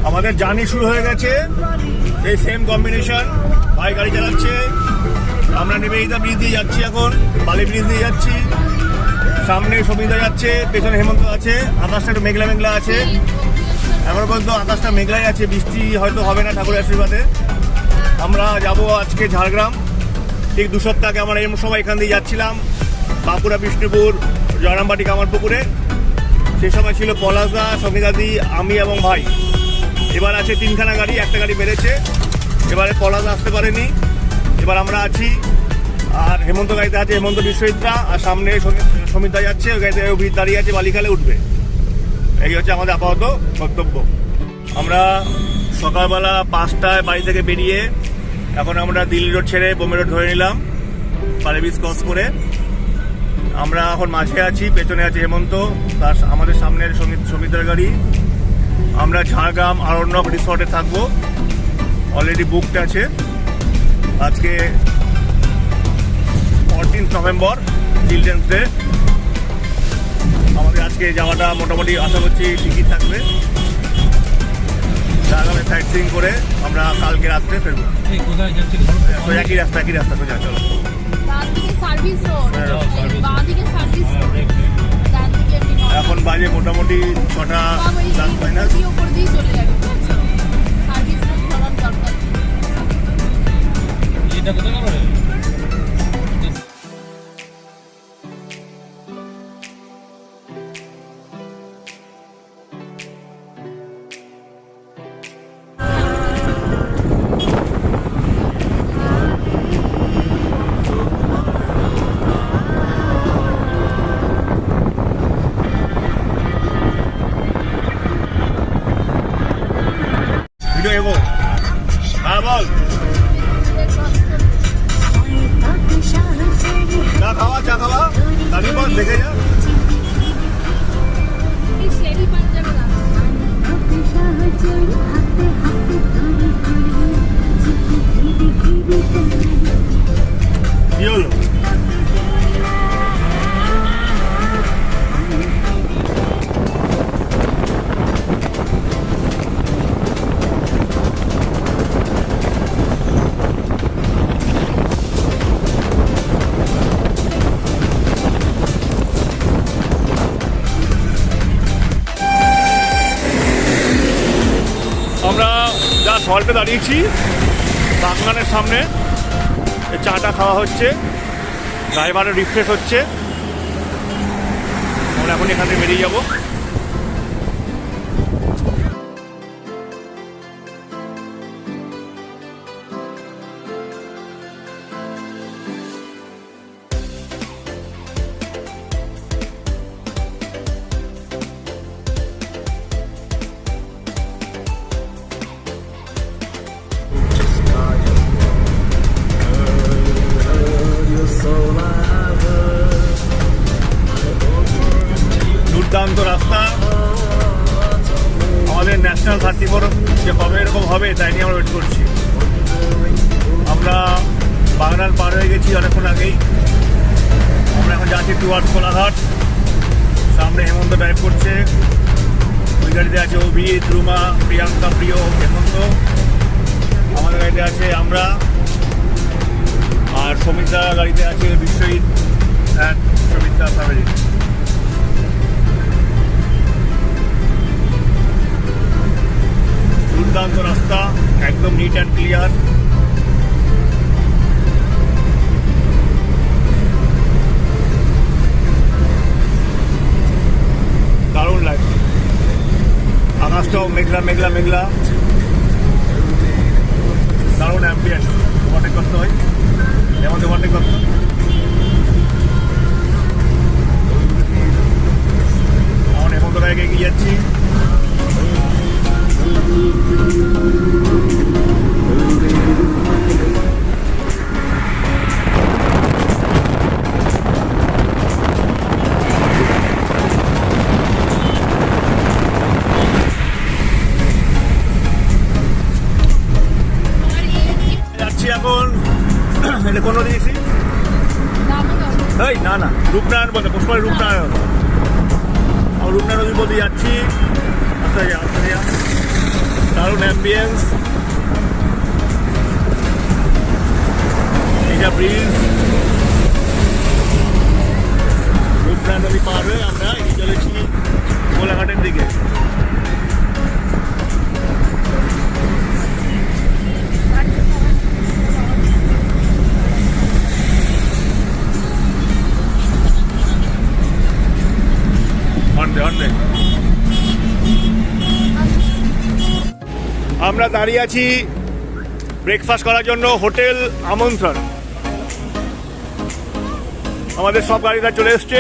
আমাদের জার্নি শুরু হয়ে গেছে, এই সেম কম্বিনেশন। ভাই গাড়ি চালাচ্ছে, আমরা নিবেদিতা ব্রিজ দিয়ে যাচ্ছি, এখন বালি ব্রিজ দিয়ে যাচ্ছি। সামনে সবিতা যাচ্ছে, পেছনে হেমন্ত আছে। আকাশটা একটু মেঘলা মেঘলা আছে, এখন পর্যন্ত আকাশটা মেঘলাই আছে, বৃষ্টি হয়তো হবে না ঠাকুরের আশীর্বাদে। আমরা যাব আজকে ঝাড়গ্রাম। ঠিক 2 সপ্তাহ আগে আমরা এরকম সময় এখান দিয়ে যাচ্ছিলাম বাঁকুড়া, বিষ্ণুপুর, জয়রামবাটি, কামারপুকুরে। সেই সময় ছিল পলাশদা, সঙ্গীতাদি, আমি এবং ভাই। এবার আছে 3খানা গাড়ি, একটা গাড়ি বেড়েছে। এবারে পলাশ আসতে পারেনি, এবার আমরা আছি। আর হেমন্ত গাড়িতে আছে হেমন্ত বিশ্বজিৎরা, আর সামনে সমিতা যাচ্ছে, ওই গাড়িতে অভিজিৎ দাঁড়িয়ে আছে, বালিখালে উঠবে। এই হচ্ছে আমাদের আপাতত কর্তব্য। আমরা সকালবেলা 5টায় বাড়ি থেকে বেরিয়ে এখন আমরা দিল্লি রোড ছেড়ে বোম্বে রোড ধরে নিলাম, পালেবিস ক্রস করে। আমরা এখন মাঝে আছি, পেছনে আছে হেমন্ত, তার আমাদের সামনের সমিতার গাড়ি। আমরা ঝাড়গ্রাম আরণ্যক রিসর্টে থাকবো, অলরেডি বুকড আছে। আজকে 14 নভেম্বর, চিলড্রেন্স ডে। আমাদের আজকে যাওয়াটা মোটামুটি আশা করছি ঠিকই থাকবে। ঝাড়গ্রামে সাইট সিইং করে আমরা কালকে রাত্রে ফেরবো। একই রাস্তা সোজা, চলো। এখন বাজে মোটামুটি 6টা 10 মাইনাস। ভিডিও এগো, হ্যাঁ বল। চা খাওয়া দাঁড়িয়ে বল, দেখে যা। কি হলো? আমরা যা সল্টে দাঁড়িয়েছি বাগানের সামনে, চাটা খাওয়া হচ্ছে, ড্রাইভারও রিফ্রেশ হচ্ছে। আমরা এখন এখান থেকে বেরিয়ে যাবো। দুর্দান্ত রাস্তা, আমাদের ন্যাশনাল 34 যে কবে এরকম হবে তাই নিয়ে আমরা ওয়েট করছি। আমরা বাগনান পার হয়ে গেছি অনেকক্ষণ আগেই। আমরা এখন যাচ্ছি টুয়ার্ডস কোলাঘাট। সামনে হেমন্ত ড্রাইভ করছে, ওই গাড়িতে আছে অভিজিৎ, রুমা, প্রিয়াঙ্কা, প্রিয়, হেমন্ত। আমাদের গাড়িতে আছে আমরা, আর সমিতা গাড়িতে আছে বিশ্বজিৎ অ্যান্ড সমিতা ফ্যামিলি। দুর্দান্ত রাস্তা, একদম নিট অ্যান্ড ক্লিয়ার। দারুণ লাগছে, আকাশটাও মেঘলা মেঘলা মেঘলা, দারুণ অ্যাম্বিয়েন্স। ওভারটেক করতে হয়, যেমন ওভারটেক করতে হয়। আমার হেমন্ত গাড়িকে এগিয়ে যাচ্ছি। এখন এটা কোনো দিয়েছি এই না রূপনারায়ণ বলতে পুষ্পালী রূপনারায়ণ। আমরা রূপনারায়ণ নদীর মধ্যে যাচ্ছি, আস্তে যা দারুণ অ্যাম্বিয়েন্স, এইটা ব্রিজ। রূপনা নদী পার হয়ে আমরা এগিয়ে চলেছি কোলাঘাটের দিকে। আমরা দাঁড়িয়ে আছি ব্রেকফাস্ট করার জন্য হোটেল আমন্ত্রণ। আমাদের সব গাড়িটা চলে এসছে,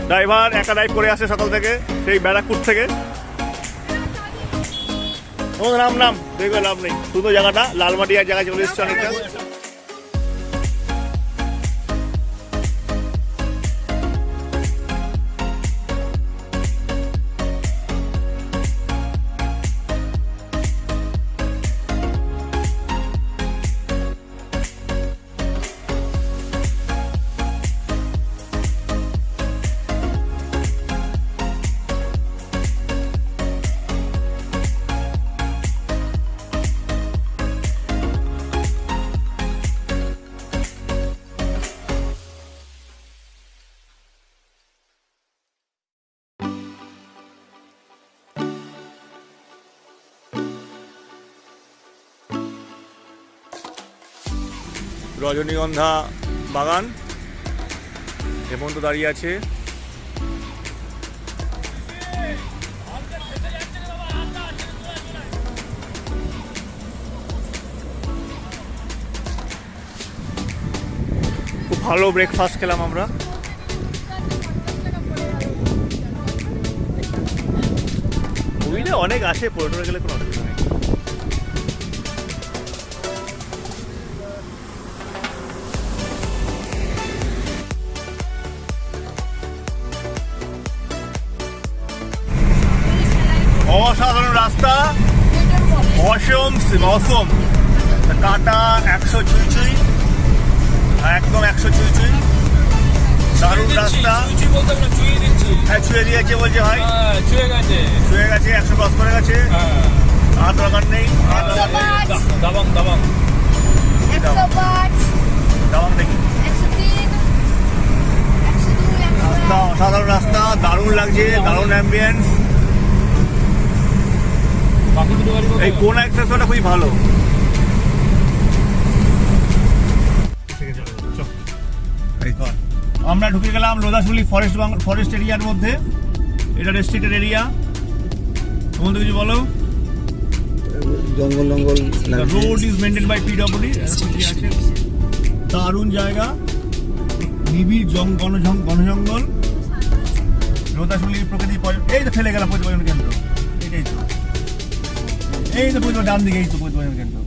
ড্রাইভার একা ড্রাইভ করে আসে সকাল থেকে, সেই ব্যারাকপুর থেকে। নাম দেখবে লাভ নেই, শুধু জায়গাটা লালমাটিয়ার জায়গায় চলে এসছে অনেকটা। রজনীগন্ধা বাগান এখন তো দাঁড়িয়ে আছে। খুব ভালো ব্রেকফাস্ট খেলাম আমরা। বুঝলে অনেক আছে, পর্যটনে গেলে কোনো অসুবিধা নেই। অসাধারণ রাস্তা, অসম কাটা 100 ছুঁই, একদম 100 ছুঁই। দারুণ রাস্তা। হ্যাঁ ছুঁয়ে দিয়েছে বলছে ভাই, ছুঁয়ে গেছে 100 ক্রস করে গেছে। আর দরকার নেই, দাবাং দেখি। রাস্তা অসাধারণ রাস্তা, দারুণ লাগছে, দারুণ অ্যাম্বিয়েন্স। এই কোন এক্সপ্রেসটা খুবই ভালো। আমরা ঢুকে গেলাম লোধাশুলি ফরেস্ট এরিয়ার মধ্যে। এটা রেস্ট্রিক্টেড এরিয়া। তোমাদের কিছু বলো। জঙ্গল road is maintain by PWD. আছে দারুণ জায়গা, নিবিড় ঘন জঙ্গল, লোধাশুলির প্রকৃতি। এই তো ফেলে গেলাম পর্যটন কেন্দ্র, এটাই তো, এই তো পর্যটন ডান দিকে, এই তো পর্যটন কেন্দ্র।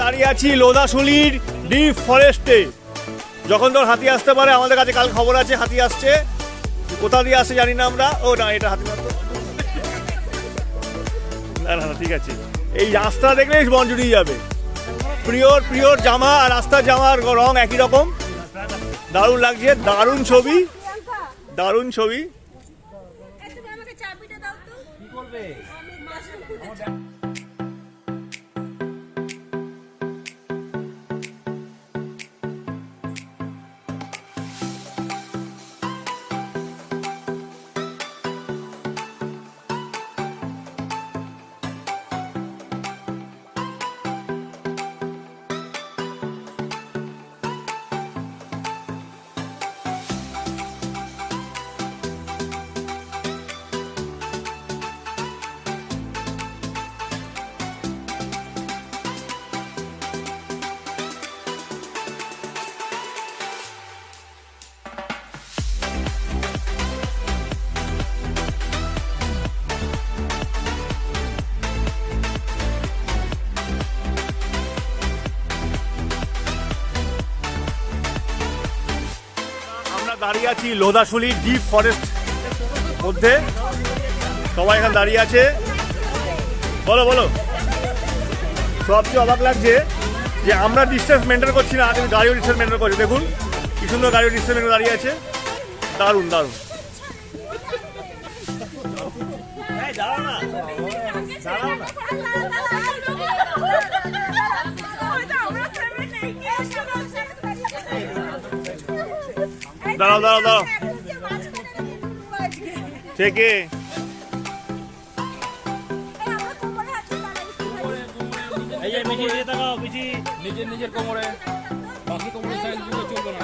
দাঁড়িয়ে আছি লোধাশুলির ডিপ ফরেস্টে। যখন তোর হাতি আসতে পারে, আমাদের কাছে কাল খবর আছে হাতি আসছে। কোথা দিয়ে আসছে জানি না আমরা। ও না, এটা হাতি না তো, না ঠিক আছে। এই রাস্তা দেখলে মন জুড়িয়ে যাবে। প্রিয়র জামা আর রাস্তার জামার রং একই রকম, দারুণ লাগছে। দারুণ ছবি। দাঁড়িয়ে আছি লোধাশুলি ডিপ ফরেস্ট মধ্যে। সবাই এখানে দাঁড়িয়ে আছে। বলো সবচেয়ে অবাক লাগছে যে আমরা ডিস্টেন্স মেনটেন করছি না, কিন্তু গাড়িও ডিস্টেন্স মেনটেন করছে। দেখুন কি সুন্দর গাড়িও ডিস্টেন্স মেনটেন দাঁড়িয়ে আছে, দারুণ দারুণ। দাঁড়াও না, দাঁড়াও না। দাঁড়াও দাঁড়াও দাঁড়াও, থেকে এই যে মিজি দিয়ে তাকাও, মিজি নিজের নিজের কোমরে, বাকি কোমরের সাইজ গুলো চলবে না।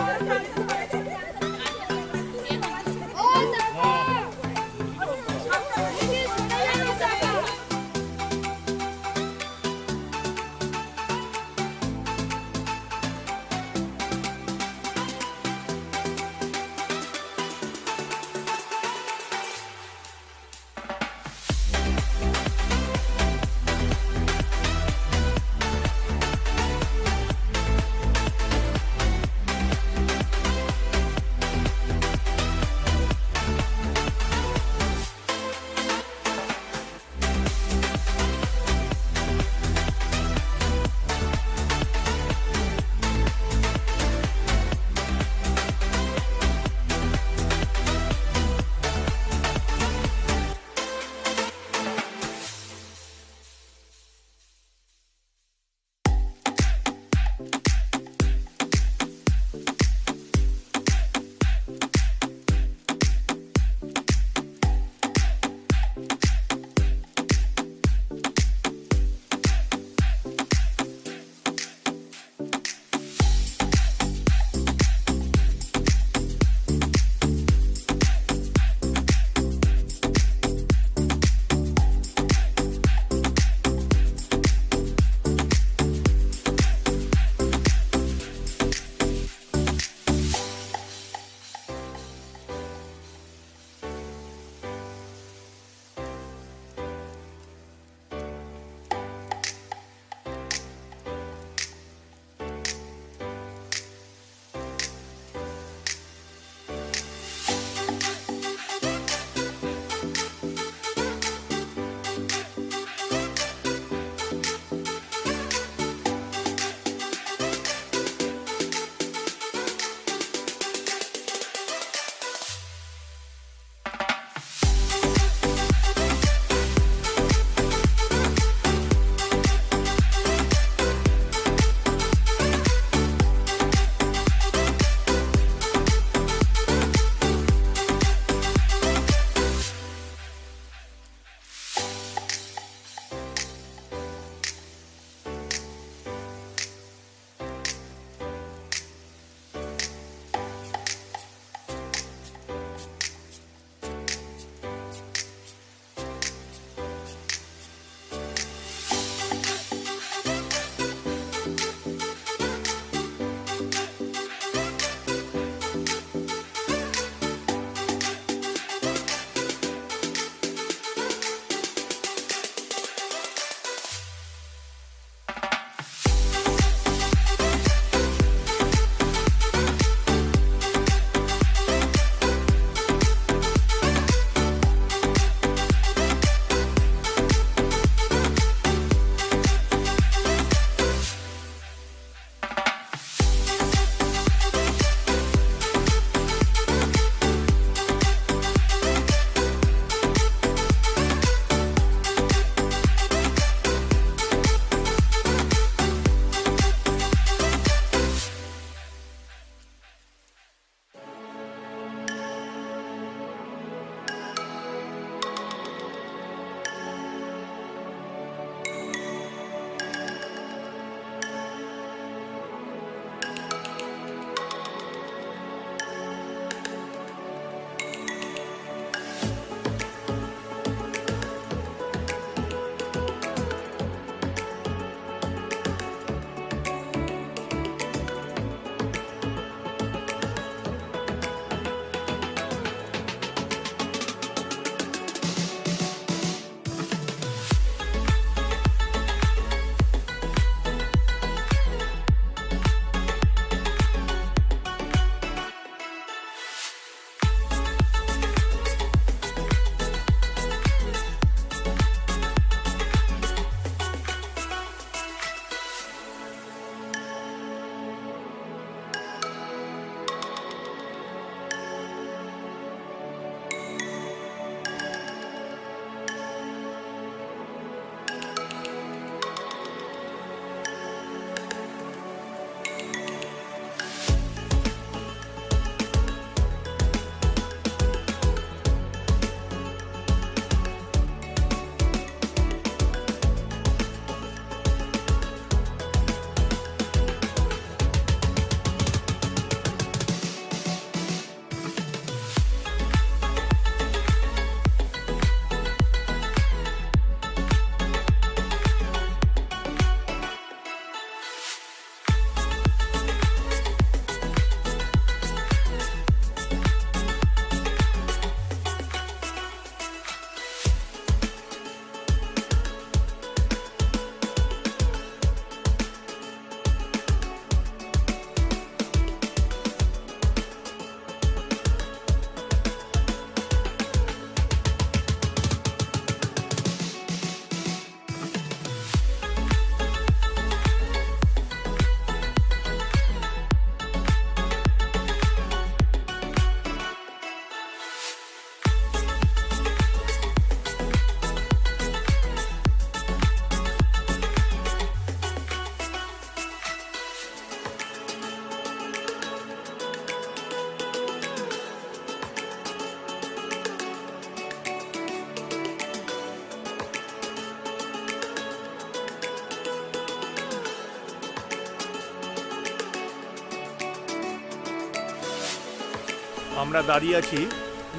আমরা দাঁড়িয়ে আছি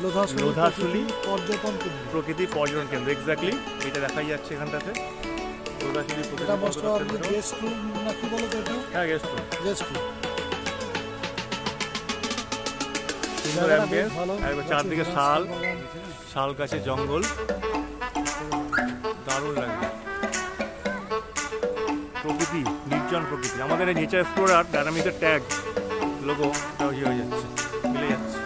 লোধাশুলি পর্যটন কেন্দ্র। প্রকৃতি পর্যটন কেন্দ্র, এক্স্যাক্টলি এটা দেখাই যাচ্ছে এখানটাতে। লোধাশুলি প্রকৃতি এটা বসলো পর্যটন আপনি কেন্দ্র। গেস্ট রুম না কি বলো তো এটা? হ্যাঁ, গেস্ট রুম। Guest room. সুন্দর অ্যাম্বিয়েন্স, একবার চারদিকে শাল গাছের জঙ্গল, দারুণ লাগবে। প্রকৃতি, নির্জন প্রকৃতি। আমাদের এই নেচার এক্সপ্লোরার ডায়নামিকের ট্যাগ লোগো হয়ে যাচ্ছে, মিলে যাচ্ছে।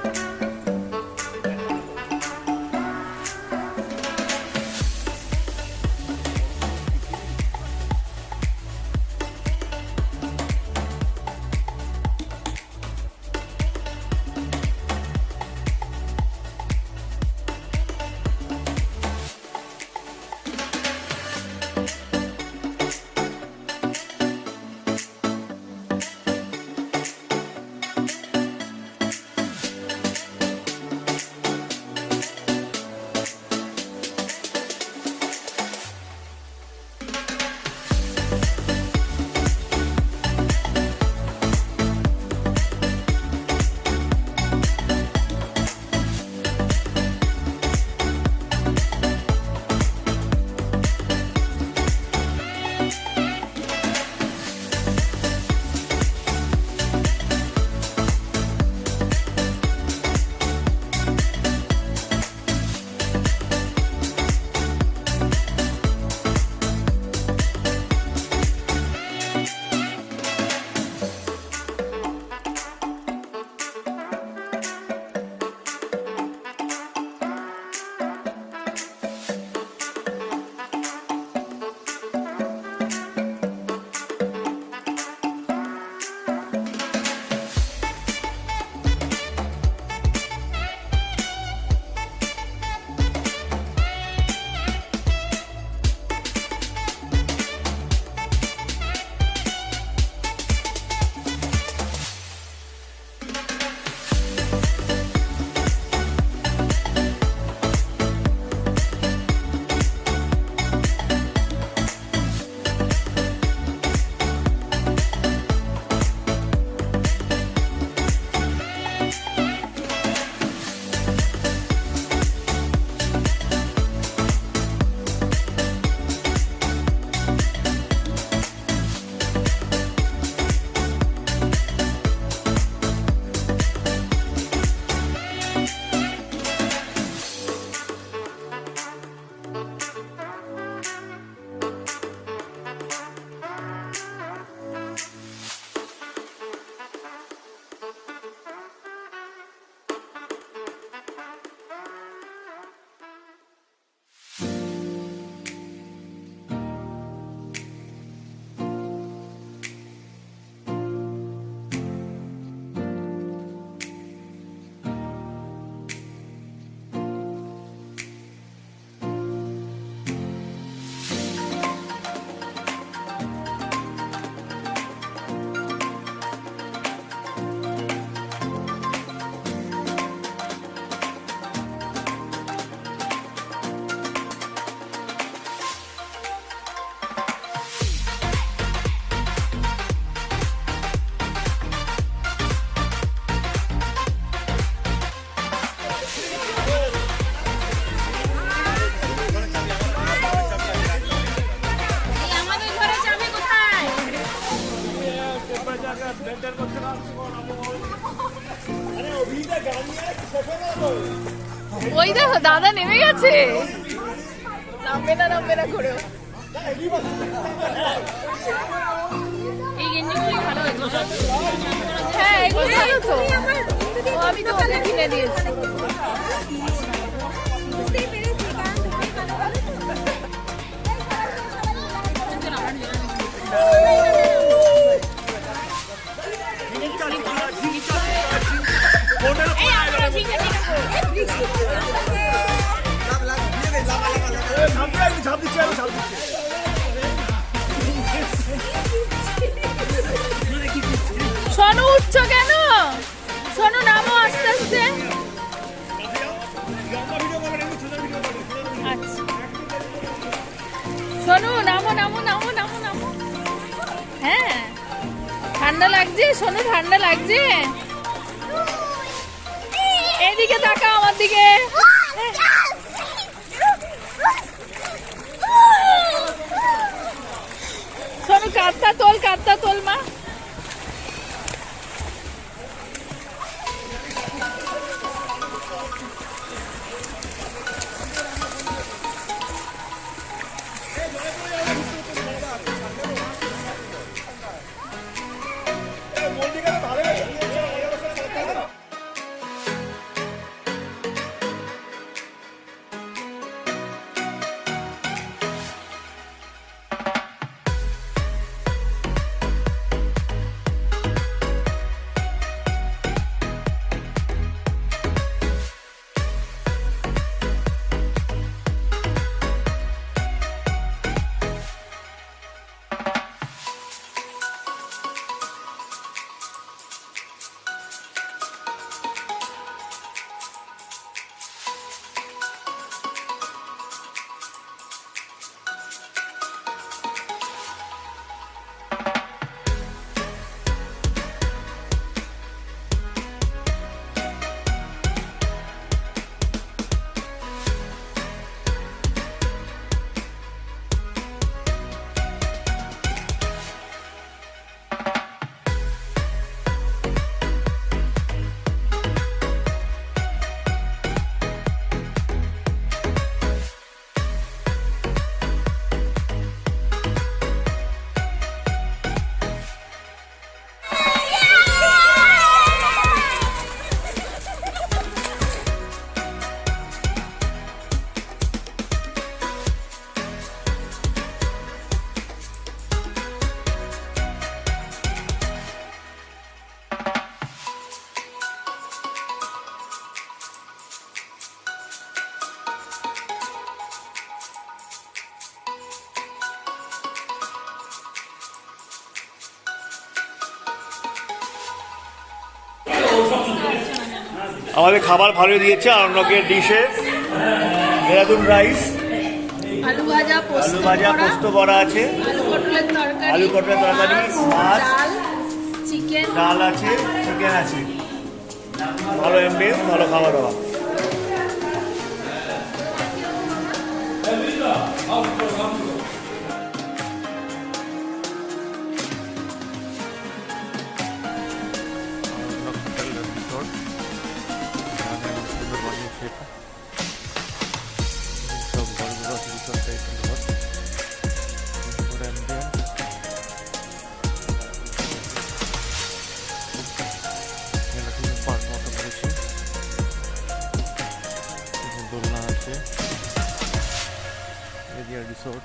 ওই দেখো দাদা নেমে গেছে, নামবে না ঘুরেও। এই গেঞ্জিগুলো ভালো হয়েছে। হ্যাঁ এগুলো ভালো তো, ও আমি তো ওকে কিনে দিয়েছি। সোনু উঠছো কেন? সোনু নামো আস্তে আস্তে। আচ্ছা সোনু নামো নামো নামো নামো নামো। হ্যাঁ ঠান্ডা লাগছে সোনু, ঠান্ডা লাগছে। এদিকে তাকা আমার দিকে। শোনো কাঁদটা তোল মা। আমাদের খাবার ভালো দিয়েছে আরণ্যকের ডিশে। দেরাদুন রাইস, আলু ভাজা, পোস্ত বড়া আছে, আলু পটলের তরকারি, মাছ, ডাল আছে, চিকেন আছে। ভালো এমবিএস, ভালো খাবার দাবার। দোলনা আছে, এরিয়া রিসোর্ট,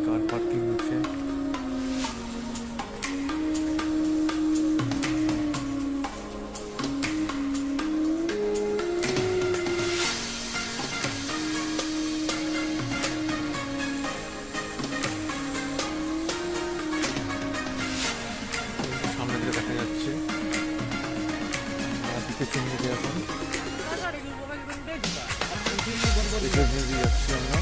কার পার্কিং আছে। সামনে দিকে দেখা যাচ্ছে এখন যাচ্ছি আমরা।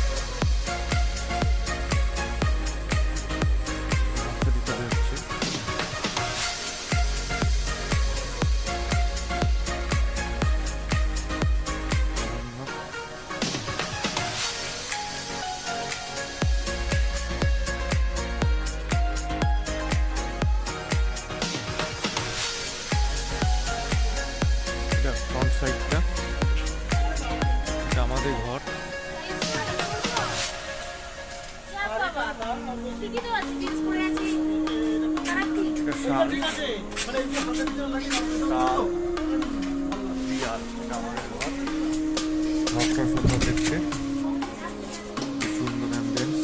রাস্তা দিতে হচ্ছে ফ্রন্ট সাইডটা, এটা আমাদের ঘর। এটা শাল, বিয়াল, এটা আমাদের ঘর। ঘরটা সুন্দর দেখতে, সুন্দর অ্যাম্বিয়েন্স।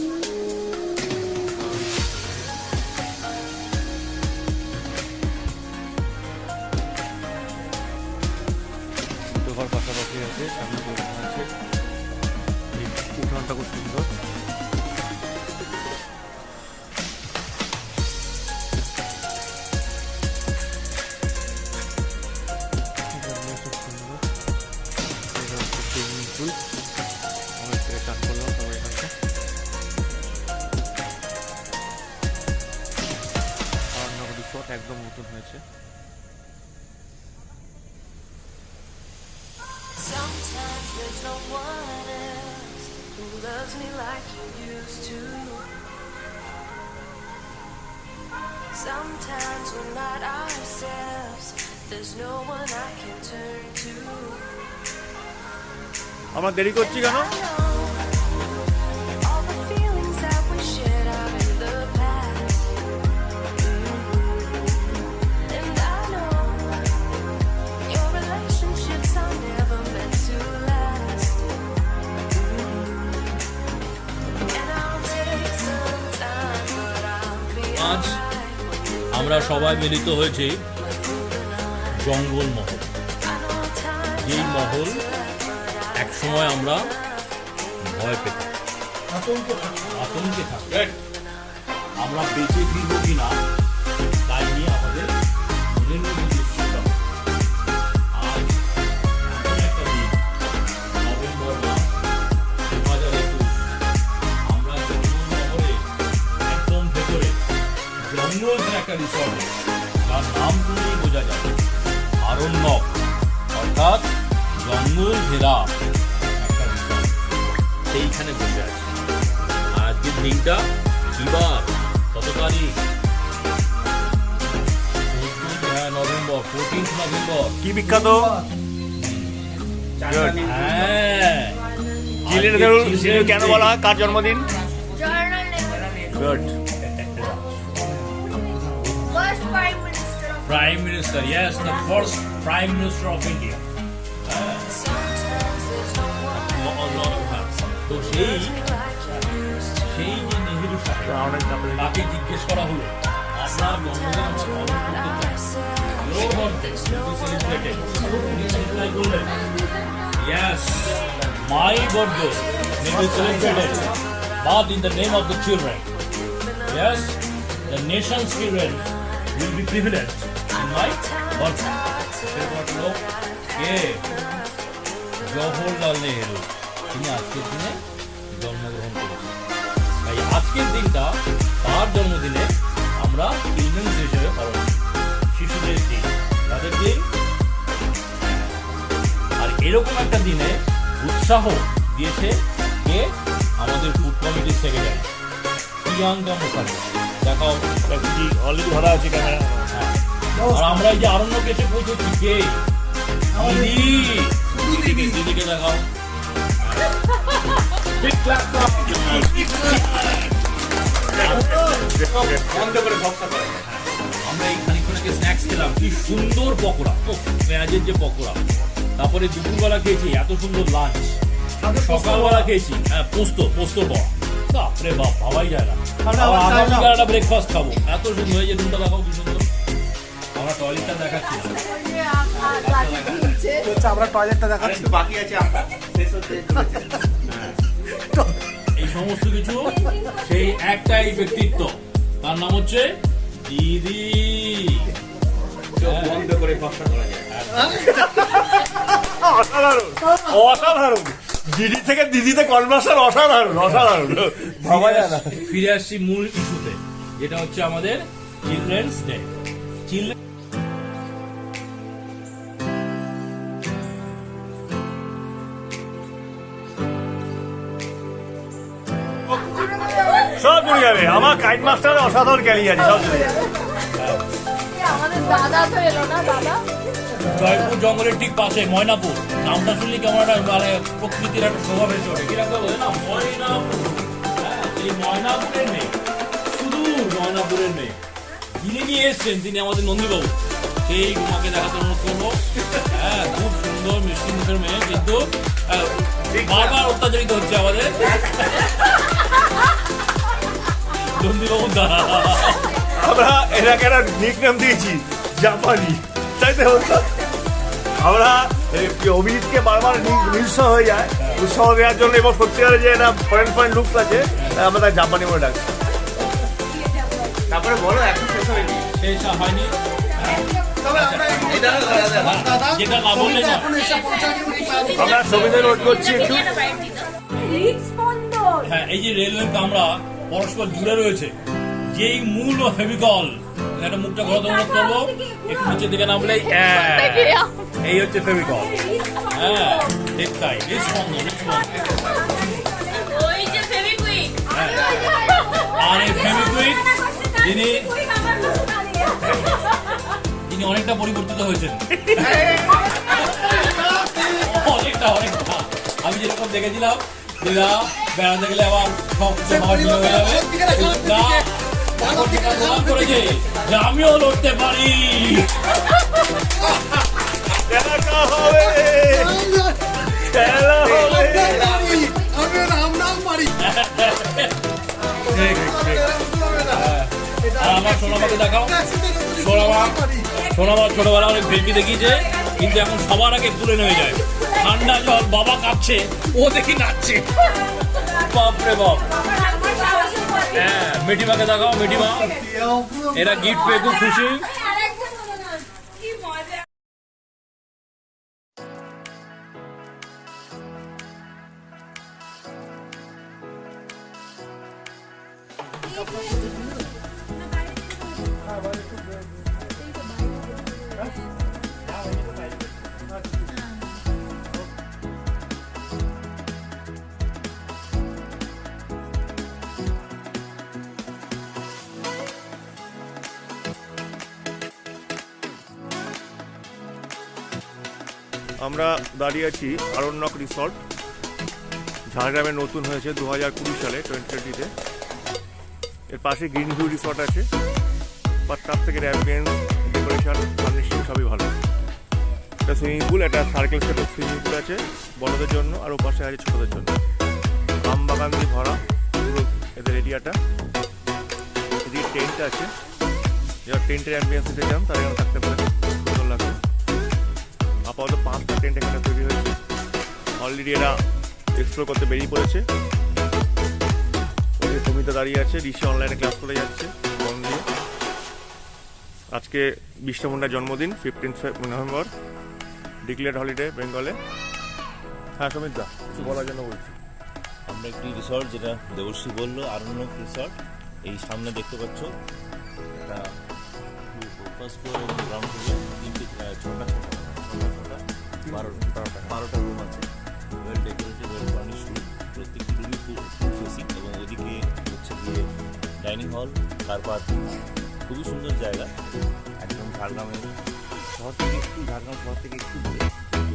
ঘর পাশাপাশি আছে, সামনে দোকান আছে, উঠানটা খুব সুন্দর। সুইমিং পুল, আমরা থেকে চান করলাম সবাই এখানটা। Sometimes there's no one else who loves me like you used to. Sometimes we're not ourselves. There's no one I can turn to. আমরা দেরি করছি কেন? I know all the feelings that we shared out in the past. And I know your relationships are never meant to last. And I'll take some time, but I'll be আজ alright. আমরা সবাই মিলিত হয়েছি জঙ্গল মহল। এই মহল এক সময় আমরা ভয় পেতাম, আতঙ্কে থাকতাম, আমরা বেঁচে ফিরব কিনা তাই নিয়ে আমাদের মনের মধ্যে দুশ্চিন্তা হতো। আজ এমন একটা দিন, নভেম্বর মাস 2021, আমরা জঙ্গল মহলে একদম ভেতরে জঙ্গল একটা রিসর্টে, তার নাম শুনেই বোঝা যাবে আরণ্যক, অর্থাৎ জঙ্গল ঘেরা একটা রিসর্ট, সেইখানে বসে আছে। আর আজকের দিনটা কিবার কত তারিখ? 14 নভেম্বর, 14 নভেম্বর। কি বিখ্যাত? হ্যাঁ, জিলের ধরুন কেন বলা হয়? কার জন্মদিন? Good. First Prime Minister of Prime Minister, yes, the first Prime Minister of India. তো সেই যে নেহেরু সাহেব, তাকে জিজ্ঞেস করা হলো আপনার জন্মদিন আমরা পালন করতে চাই, Your birthday will be celebrated. তিনি reply করলেন, yes, my birthday may be celebrated, but in the name of the children. Yes, the nation's children will be privileged in my birthday. কে? জওহরলাল নেহেরু। তিনি আজকের দিনে জন্মগ্রহণ করেছেন। তাই আজকের দিনটা তার জন্মদিনে আমরা চিলড্রেন্স হিসেবে পালন করি, শিশুদের দিন, তাদের দিন। আর এরকম একটা দিনে উৎসাহ দিয়েছে কে? আমাদের ফুড কমিটির সেক্রেটারি প্রিয়াঙ্কা মুখার্জি। দেখাও, অলরেডি ধরা আছে ক্যামেরা। আর আমরা এই যে আরণ্যকে এসে পৌঁছেছি, কে? দিদিকে দেখাও। আমরা এই খানিকক্ষণ আগে স্ন্যাক্স খেলাম, কি সুন্দর পকোড়া, পেঁয়াজের যে পকোড়া। তারপরে দুপুরবেলা খেয়েছি এত সুন্দর লাঞ্চ। সকালবেলা খেয়েছি পোস্ত বড়া। বাপরে বাপ, ভাবাই যায় না। আগামীকাল একটা ব্রেকফাস্ট খাবো, এত সুন্দর। এই যে রুমটা দেখাও কি সুন্দর। আমরা টয়লেটটা দেখাচ্ছি, আমরা টয়লেটটা দেখাচ্ছি। বাকি আছে এই সমস্ত কিছু সেই একটাই ব্যক্তিত্ব, তার নাম হচ্ছে দিদি। বন্ধ করে ভরসা করা যায়। অসাধারণ, অসাধারণ। দিদি থেকে দিদিতে কনভার্সন অসাধারণ, অসাধারণ। ভাবা যায় না। ফিরে আসছি মূল ইস্যুতে, যেটা হচ্ছে আমাদের চিলড্রেন্স ডে। সব চলে যাবে। আমার কাইট মাস্টার অসাধারণ ক্যালি আছে, সব চলে যাবে। আমাদের দাদা তো এলো না, দাদা জয়পুর জঙ্গলের ঠিক পাশে ময়নাপুর। নামটা শুনলে কেমন একটা মানে প্রকৃতির একটা শোভা ভেসে ওঠে। কিরকম বলে না, ময়নাপুর। এই ময়নাপুরের মেয়ে, শুধু ময়নাপুরের মেয়ে, যিনি নিয়ে এসছেন তিনি আমাদের নন্দীবাবু। সেই মাকে দেখাতে অনুরোধ করবো। হ্যাঁ, খুব সুন্দর মিষ্টি মুখের মেয়ে, কিন্তু বারবার অত্যাচারিত হচ্ছে আমাদের নন্দীবাবুর দ্বারা। আমরা এটাকে একটা নিকনেম দিয়েছি জাপানি, তাই তো? আমরা অভিজিৎকে বারবার নিঃস্ব হয়ে যায়, উৎসাহ দেওয়ার জন্য, এবং সত্যিকারে যে এটা পয়েন্ট লুকস আছে, আমরা তাই জাপানি বলে ডাকছি। তারপরে বলো, এখন শেষ হয়নি। শেষ হয়নি, যেটা না বললে না। আমরা ছবিতে নোট করছি একটু। হ্যাঁ, এই যে রেলওয়ে কামরা পরস্পর জুড়ে রয়েছে, যেই মূল ও ফেভিকল, একটা মুখটা ঘোরাতে অনুরোধ করবো, একটু নিচের দিকে নামলেই এই হচ্ছে ফেভিকল। হ্যাঁ ঠিক তাই, রিসপন্দ। ওই যে ফেভিকুইক আর এই ফেভিকুইক তিনি অনেকটা পরিবর্তিত হয়েছেন, অনেকটা। আমি যেরকম দেখেছিলাম দিদা বেড়াতে গেলে আবার সব সমাজ হয়ে যাবে, না এখন টিকা প্রমাণ করেছে যে আমিও লড়তে পারি। খেলাটা হবে, খেলা হবে। আর আমার সোনামাকে দেখাও। সোনামা ছোটবেলা অনেক ভেলকি দেখিয়েছে, কিন্তু এখন সবার আগে তুলে নেমে যায়। ঠান্ডা জল, বাবা কাঁপছে, ও দেখি নাচছে। বাপরে বাপ। হ্যাঁ, মিঠিমাকে দেখাও। মিঠিমা, এরা গিফট পেয়ে খুব খুশি। আমরা দাঁড়িয়ে আছি আরণ্যক রিসর্ট, ঝাড়গ্রামে নতুন হয়েছে 2020 সালে 2020-তে। এর পাশে গ্রিন ভিউ রিসর্ট আছে, বাট তার থেকে অ্যাম্বিয়েন্স, ডেকোরেশন, ফার্নিশিং সবই ভালো। একটা সুইমিং পুল, একটা সার্কেল সেটের সুইমিং পুল আছে বড়দের জন্য, আর ও পাশে আছে ছোটদের জন্য। আম বাগান দিয়ে ভরা পুরো এদের এরিয়াটা। এদিকে টেন্ট আছে, যারা টেন্টের অ্যাম্বিয়েন্স দিতে চান তারা এখানে থাকতে পারে, সুন্দর লাগবে। আপাতত 5টা টেন্ট এখানে তৈরি হয়েছে, অলরেডি এরা এক্সপ্লোর করতে বেরিয়ে পড়েছে। ওই সমিতা দাঁড়িয়ে আছে, ঋষি অনলাইনে ক্লাস করে যাচ্ছে ফোন দিয়ে। আজকে বিষ্ণু মুন্ডার জন্মদিন, 15 নভেম্বর, ডিক্লেয়ার্ড হলিডে বেঙ্গলে। হ্যাঁ সমিতা, কিছু বলার জন্য বলছি। আমরা একটি রিসর্ট, যেটা দেবশ্রী বললো, আরণ্যক রিসর্ট। এই সামনে দেখতে পাচ্ছ এটা ফার্স্ট ফ্লোর এবং গ্রাউন্ড ফ্লোরে 12টা রুম আছে। Well decorated, well furnish room, প্রত্যেকটি রুমই ফুল ফেসিং, এবং ওইদিকে হচ্ছে গিয়ে ডাইনিং হল, কার পার্কিং। খুবই সুন্দর জায়গা, একদম ঝাড়গ্রাম শহর থেকে একটু দূরে, কিন্তু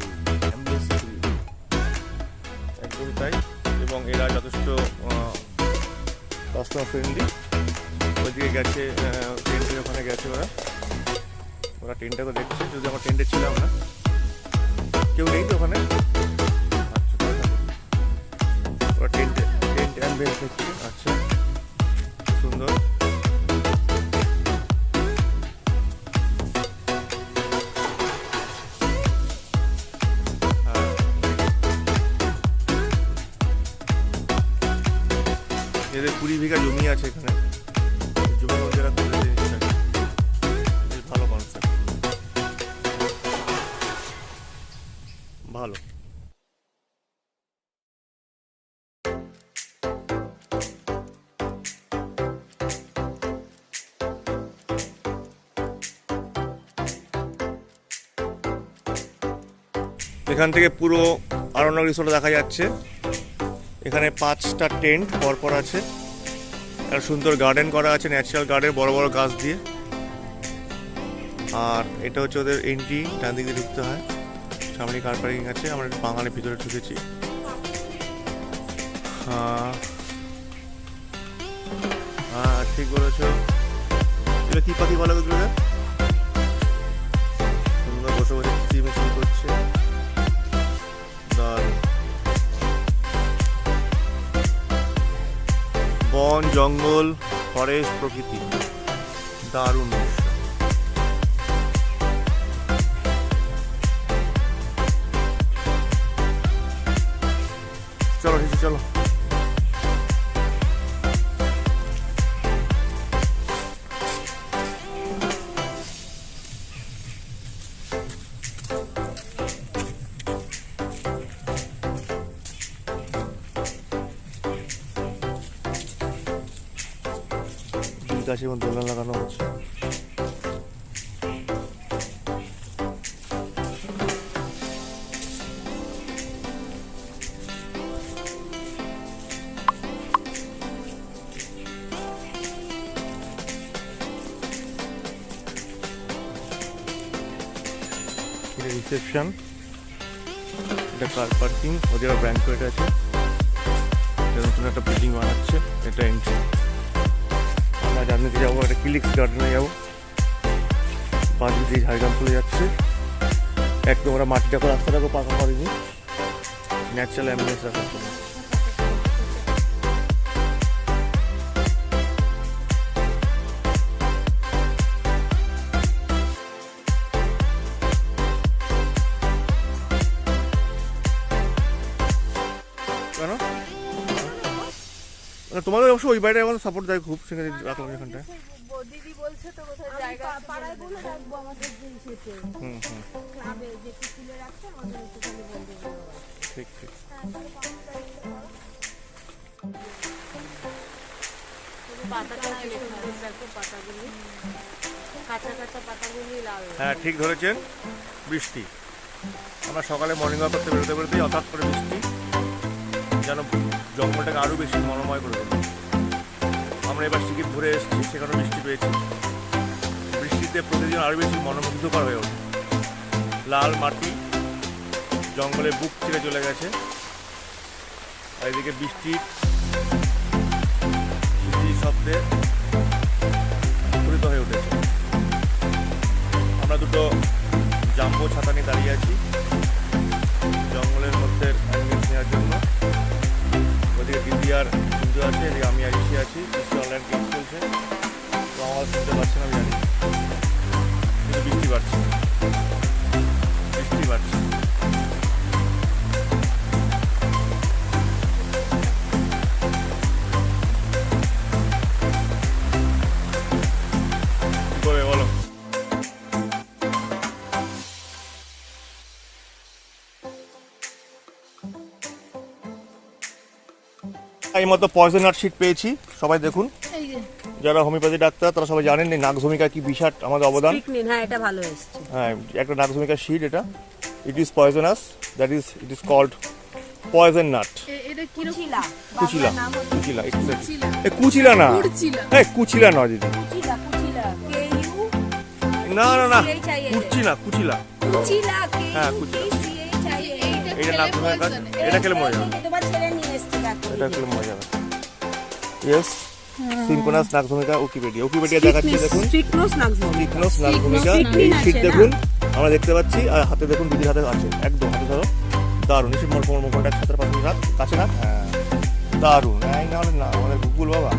অ্যাম্বিয়েন্স খুবই ভালো। একদমই তাই, এবং এরা যথেষ্ট কাস্টমার ফ্রেন্ডলি। ওইদিকে গেছে, টেন্টের ওখানে গেছে ওরা টেন্টটাকে দেখছে, যদি আমার টেন্টে ছিলাম না। কেউ নেই তো ওখানে? আচ্ছা, ওরা টেন্ট অ্যাম্বিয়েন্স দেখছে। আচ্ছা, সুন্দর। এদের 20 বিঘা জমি আছে এখানে, জমি যারা তুলে জিনিসটা বেশ ভালো কনসেপ্ট, ভালো। এখান থেকে পুরো আরণ্যক রিসোর্ট দেখা যাচ্ছে। এখানে 5টা টেন্ট পরপর আছে, আর সুন্দর গার্ডেন করা আছে, ন্যাচারাল গার্ডেন, বড় বড় গাছ দিয়ে। আর এটা হচ্ছে ওদের এন্ট্রি, ডান দিক দিয়ে ঢুকতে হয়। সামনে কার পার্কিং আছে, আমরা বাগানের ভিতরে ঢুকেছি। হ্যাঁ ঠিক বলেছো। এটা কি পাখি বলো এগুলো? সুন্দর বসে বসে কিচিমিচি করছে, দারুণ। বন জঙ্গল, ফরেস্ট, প্রকৃতি, দারুণ দৃশ্য। চলো চলো। গাছে এবং দোলনা লাগানো হচ্ছে। রিসেপশন, এটা কার পার্কিং, ওদের ব্যাংকোয়েট আছে, এটা নতুন একটা বিল্ডিং বানাচ্ছে, এটা এন্ট্রি। আমরা জানতে যাবো, একটা ক্লিক্স গার্ডেনে যাবো, বাদ দিয়ে ঝাড়গ্রাম চলে যাচ্ছে। একদম ওরা মাটিটা করে রাস্তাটাকে পাকা করেনি, ন্যাচারাল অ্যাম্বিয়েন্স রাখার জন্য। কেন মানে তোমাদের অবশ্য ওই বাইরে আমাদের সাপোর্ট দেয় খুব, সেখানে রাখলাম এখানটায়। দিদি বলছে তো কোথায় জায়গা পাড়ায় বলে রাখবো আমাদের যে ইসেতে হুম হুম, ক্লাবে যে খুলে রাখছে আমাদের একটুখানি বলতে বলবো। ঠিক ঠিক। পাতাটা দেখো, পাতাগুলি কাঁচা কাঁচা পাতাগুলি লাল। হ্যাঁ ঠিক ধরেছেন, বৃষ্টি। আমরা সকালে মর্নিং ওয়াক করতে বেরোতে বেরোতেই হঠাৎ করে বৃষ্টি যেন জঙ্গলটাকে আরও বেশি মনোময় করে দেবে। আমরা এবার টিকিট ঘুরে এসেছি, সেখানে বৃষ্টি পেয়েছি। বৃষ্টিতে প্রতিদিন আরও বেশি মনোমুগ্ধকর হয়ে ওঠে। লাল মাটি জঙ্গলে বুক ছিঁড়ে চলে গেছে, আর এদিকে বৃষ্টির শব্দে মুখরিত হয়ে উঠেছে। আমরা দুটো জাম্বো ছাতা নিয়ে দাঁড়িয়ে আছি জঙ্গলের মধ্যে অ্যাম্বিয়েন্স নেওয়ার জন্য। ওদিকে দিদি আর সূর্য আছে, এদিকে আমি আর ঋষি আছি। ঋষি অনলাইন ক্লাস চলছে, তো আমার শুনতে পাচ্ছে না আমি জানি, কিন্তু বৃষ্টি বাড়ছে, বৃষ্টি বাড়ছে। কি করবে বলো? এই মতো পয়জন নাট শিট পেয়েছি, সবাই দেখুন। যারা হোমিওপ্যাথি ডাক্তার তারা সবাই জানেন এই নাগভূমিকা কি বিশাল আমাদের অবদান। হ্যাঁ এটা ভালো এসছে। হ্যাঁ, একটা নাগভূমিকার শিট এটা। It is poisonous, that is it is called poison nut. এটা কি কুচিলা কুচিলা, কুচিলা, এক্স্যাক্টলি। এ কুচিলা না, এই কুচিলা নয় দিদি, কুচিলা কুচিলা কে ইউ না না না, এই চাই কুচি না, কুচিলা। কুচিলা কে হ্যাঁ, কুচিলা। এই চাই এটা নাগভূমিকার কাজ, এটা খেলে মরে যাবে, তোমার ছেলে নিয়ে এসেছে দেখো। এটা খেলে মরে যাবে। ইয়েস, সিনকোনাস নাগভূমিকা উইকিপিডিয়া, উইকিপিডিয়া দেখাচ্ছে দেখুন। স্ট্রিকনোস নাগভূমিকা। থিকনেস নাগভূমিকা, এই শীত দেখুন আমরা দেখতে পাচ্ছি, আর হাতে দেখুন দিদির হাতে আছে, একদম হাতে ধরো, দারুণ। নিশ্চিত মোটামুটি ছাত্র পাশে রাখ, কাছে না, হ্যাঁ দারুণ। এই না হলে না, আমাদের গুগল বাবা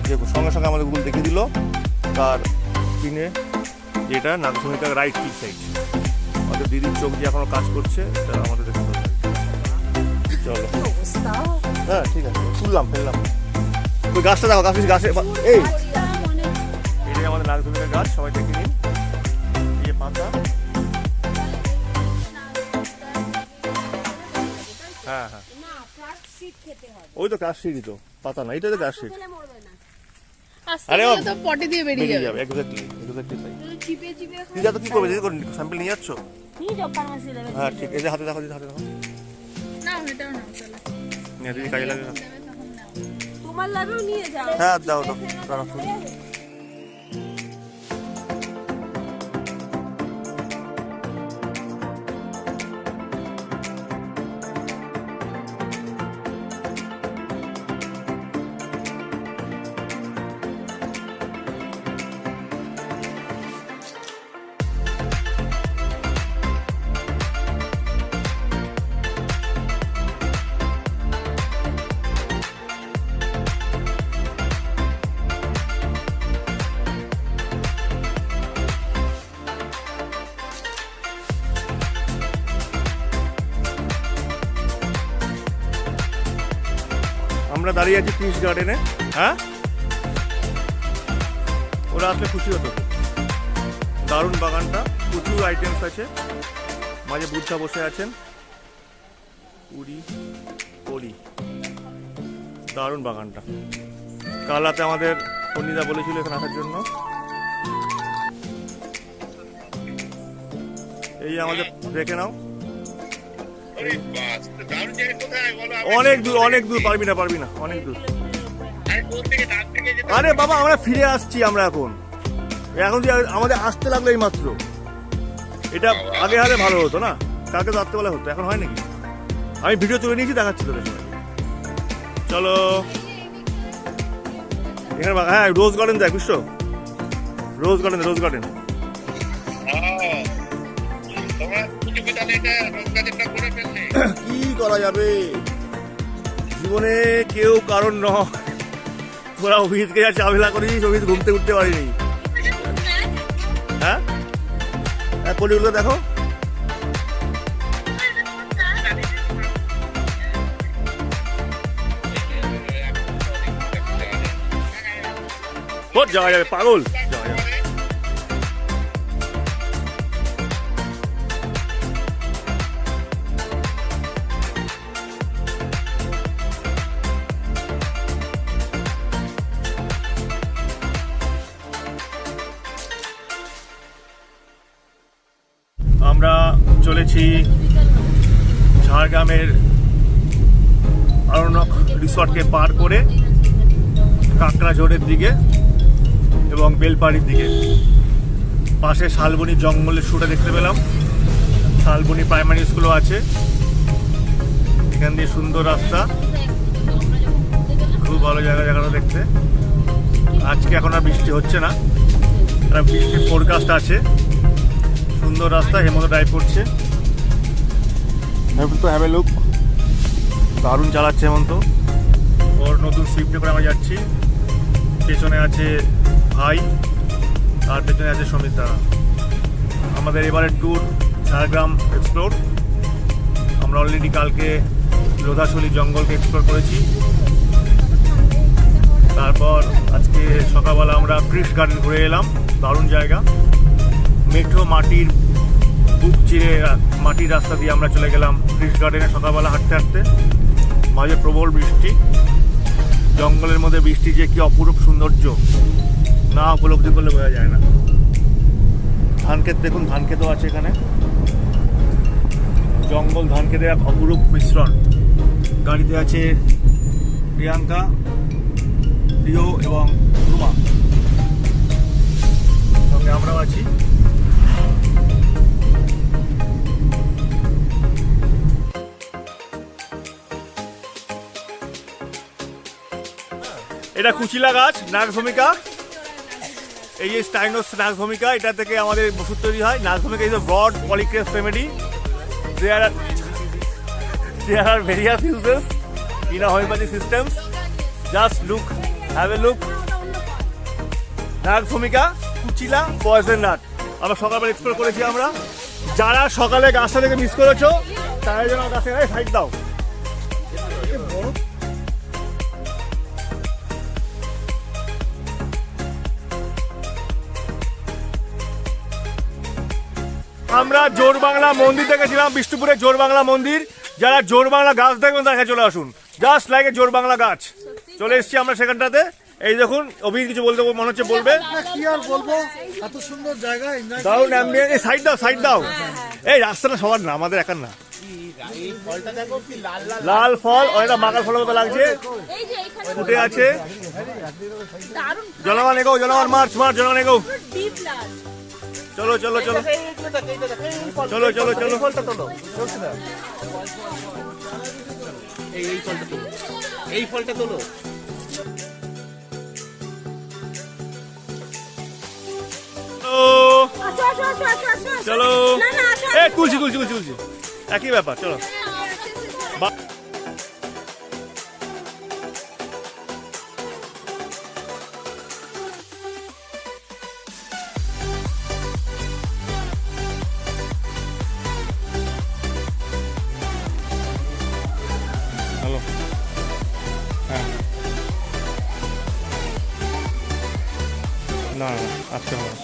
দেখুন সঙ্গে সঙ্গে আমাদের গুগল দেখিয়ে দিল তার স্ক্রিনে যেটা নাগভূমিকা রাইট ঠিক সাইড। আমাদের দিদির চোখ দিয়ে এখনো কাজ করছে, এটা আমাদের দেখতে হবে। চলো হ্যাঁ ঠিক আছে, শুনলাম ফেললাম। ওই গাছটা দেখো, গাছে এই এটাই আমাদের নাগভূমিকার গাছ, সবাই দেখে নিন। এই যে পাতা, হ্যাঁ হ্যাঁ ওই তো কাশ শিট, তো পাতা না, এটা তো কাশ শিট। আরে ও তো পটে দিয়ে বেরিয়ে বেরিয়ে যাবে। যাবে, এক্স্যাক্টলি এক্স্যাক্টলি তাই। চিপে চিপে দিদা তো কি করবে, দিদি স্যাম্পল নিয়ে যাচ্ছ? কি জব ফার্মেসি দেবে? হ্যাঁ ঠিক, এই যে হাতে দেখো, দিদি হাতে দেখো, না এটাও না চলো নিয়ে দিদি কাজে লাগে না। তখন নাও। তোমার লাগেও নিয়ে যাও। হ্যাঁ দাও দাও দাঁড়াও শুনি। আমরা দাঁড়িয়ে আছি ক্রিস গার্ডেনে। হ্যাঁ ওরা আসলে খুশি হতো। দারুণ বাগানটা, প্রচুর আইটেমস আছে, মাঝে বুদ্ধা বসে আছেন, পুরি পরি, দারুণ বাগানটা। কাল রাতে আমাদের পন্ডিতা বলেছিল এখানে আসার জন্য। এই আমাদের দেখে নাও, অনেক দূর, অনেক দূর, পারবি না, অনেক দূর। আরে বাবা আমরা ফিরে আসছি, আমরা এখন যে আমাদের আসতে লাগলো এই মাত্র, এটা আগে হারে ভালো হতো না, কালকে তো রাত্রেবেলা হতো, এখন হয় নাকি? আমি ভিডিও তুলে নিয়েছি, দেখাচ্ছি তোদের সঙ্গে। চলো এখানে হ্যাঁ রোজ গার্ডেন দেখ বুঝছো, রোজ গার্ডেন, রোজ গার্ডেন। কি করা যাবে, জীবনে কেউ কারণ নয়। তোরা অভিজিৎকে যা চাবেলা করেছিস, অভিজিৎ ঘুমতে উঠতে পারিনি। হ্যাঁ হ্যাঁ পলিগুলো দেখো, যাওয়া যাবে পাগল, যাওয়া যাবে। আমরা চলেছি ঝাড়গ্রামের আরণ্যক রিসর্টকে পার করে কাঁকড়াঝোড়ের দিকে এবং বেলপাড়ির দিকে। পাশে শালবনি জঙ্গলের শুটা দেখতে পেলাম, শালবনি প্রাইমারি স্কুলও আছে। এখান দিয়ে সুন্দর রাস্তা, খুব ভালো জায়গাটা দেখতে। আজকে এখন আর বৃষ্টি হচ্ছে না, বৃষ্টির ফোরকাস্ট আছে। সুন্দর রাস্তা, হেমন্ত ড্রাইভ করছে, হেমন্ত হ্যাভ এ লুক, দারুণ চালাচ্ছে হেমন্ত। ওর নতুন সুইফটে করে আমরা যাচ্ছি, পেছনে আছে ভাই, তার পেছনে আছে সমিত দা। আমাদের এবারের ট্যুর ঝাড়গ্রাম এক্সপ্লোর। আমরা অলরেডি কালকে লোধাশলী জঙ্গলকে এক্সপ্লোর করেছি, তারপর আজকে সকালবেলা আমরা ক্রিস গার্ডেন ঘুরে এলাম, দারুণ জায়গা। মেঠো মাটির বুক চিরে মাটির রাস্তা দিয়ে আমরা চলে গেলাম ক্রিস গার্ডেনে সকালবেলা হাঁটতে হাঁটতে। মাঝে প্রবল বৃষ্টি, জঙ্গলের মধ্যে বৃষ্টি যে কি অপরূপ সৌন্দর্য না উপলব্ধি করলে বোঝা যায় না। ধান ক্ষেত দেখুন, ধান ক্ষেতও আছে এখানে, জঙ্গল ধান ক্ষেতের এক অপরূপ মিশ্রণ। গাড়িতে আছে প্রিয়াঙ্কা, প্রিয় এবং রুমা, সঙ্গে আমরাও আছি। এটা কুচিলা গাছ, নাগভূমিকা। এই যে স্টাইনোস নাগভূমিকা, এটা থেকে আমাদের ওষুধ তৈরি হয়। নাগভূমিকা ইজ এ ব্রড পলিক্রেস family. There are various uses in a homeopathy systems. Just look, have a look. নাগভূমিকা, কুচিলা, পয়জন নাট। আমরা সকালবেলা এক্সপ্লোর করেছি আমরা। যারা সকালে গাছটা থেকে মিস করেছো তারা যেন গাছে সাইড দাও। আমরা জোর বাংলা মন্দির দেখেছিলাম, বিষ্ণুপুরের জোর বাংলা মন্দির। যারা জোর বাংলা গাছ দেখবেন তাকে চলে আসুন, জাস্ট লাইক এ জোর বাংলা গাছ। চলে এসেছি আমরা সেখানটাতে। এই দেখুন, অভিজিৎ কিছু বলতে মনে হচ্ছে বলবে। কি আর বলবো, এত সুন্দর জায়গা, দারুণ অ্যাম্বিয়েন্স। এই সাইড দাও, সাইড দাও। এই রাস্তাটা সবার না, আমাদের একার না। লাল ফল, ওটা মাকাল ফলের মতো লাগছে, ফুটে আছে। জনগণ এগো, জনগণ মার্চ, মার্চ, জনগণ এগো। চলো চলো চলো চলো চলো চলো। ফলটা তোলো, এই ফলটা তোলো, এই ফলটা তোলো। চলো, এ তুলছি তুলছি তুলছি তুলছি, একই ব্যাপার। চলো হ্যালো, হ্যাঁ না না আজকে হবে।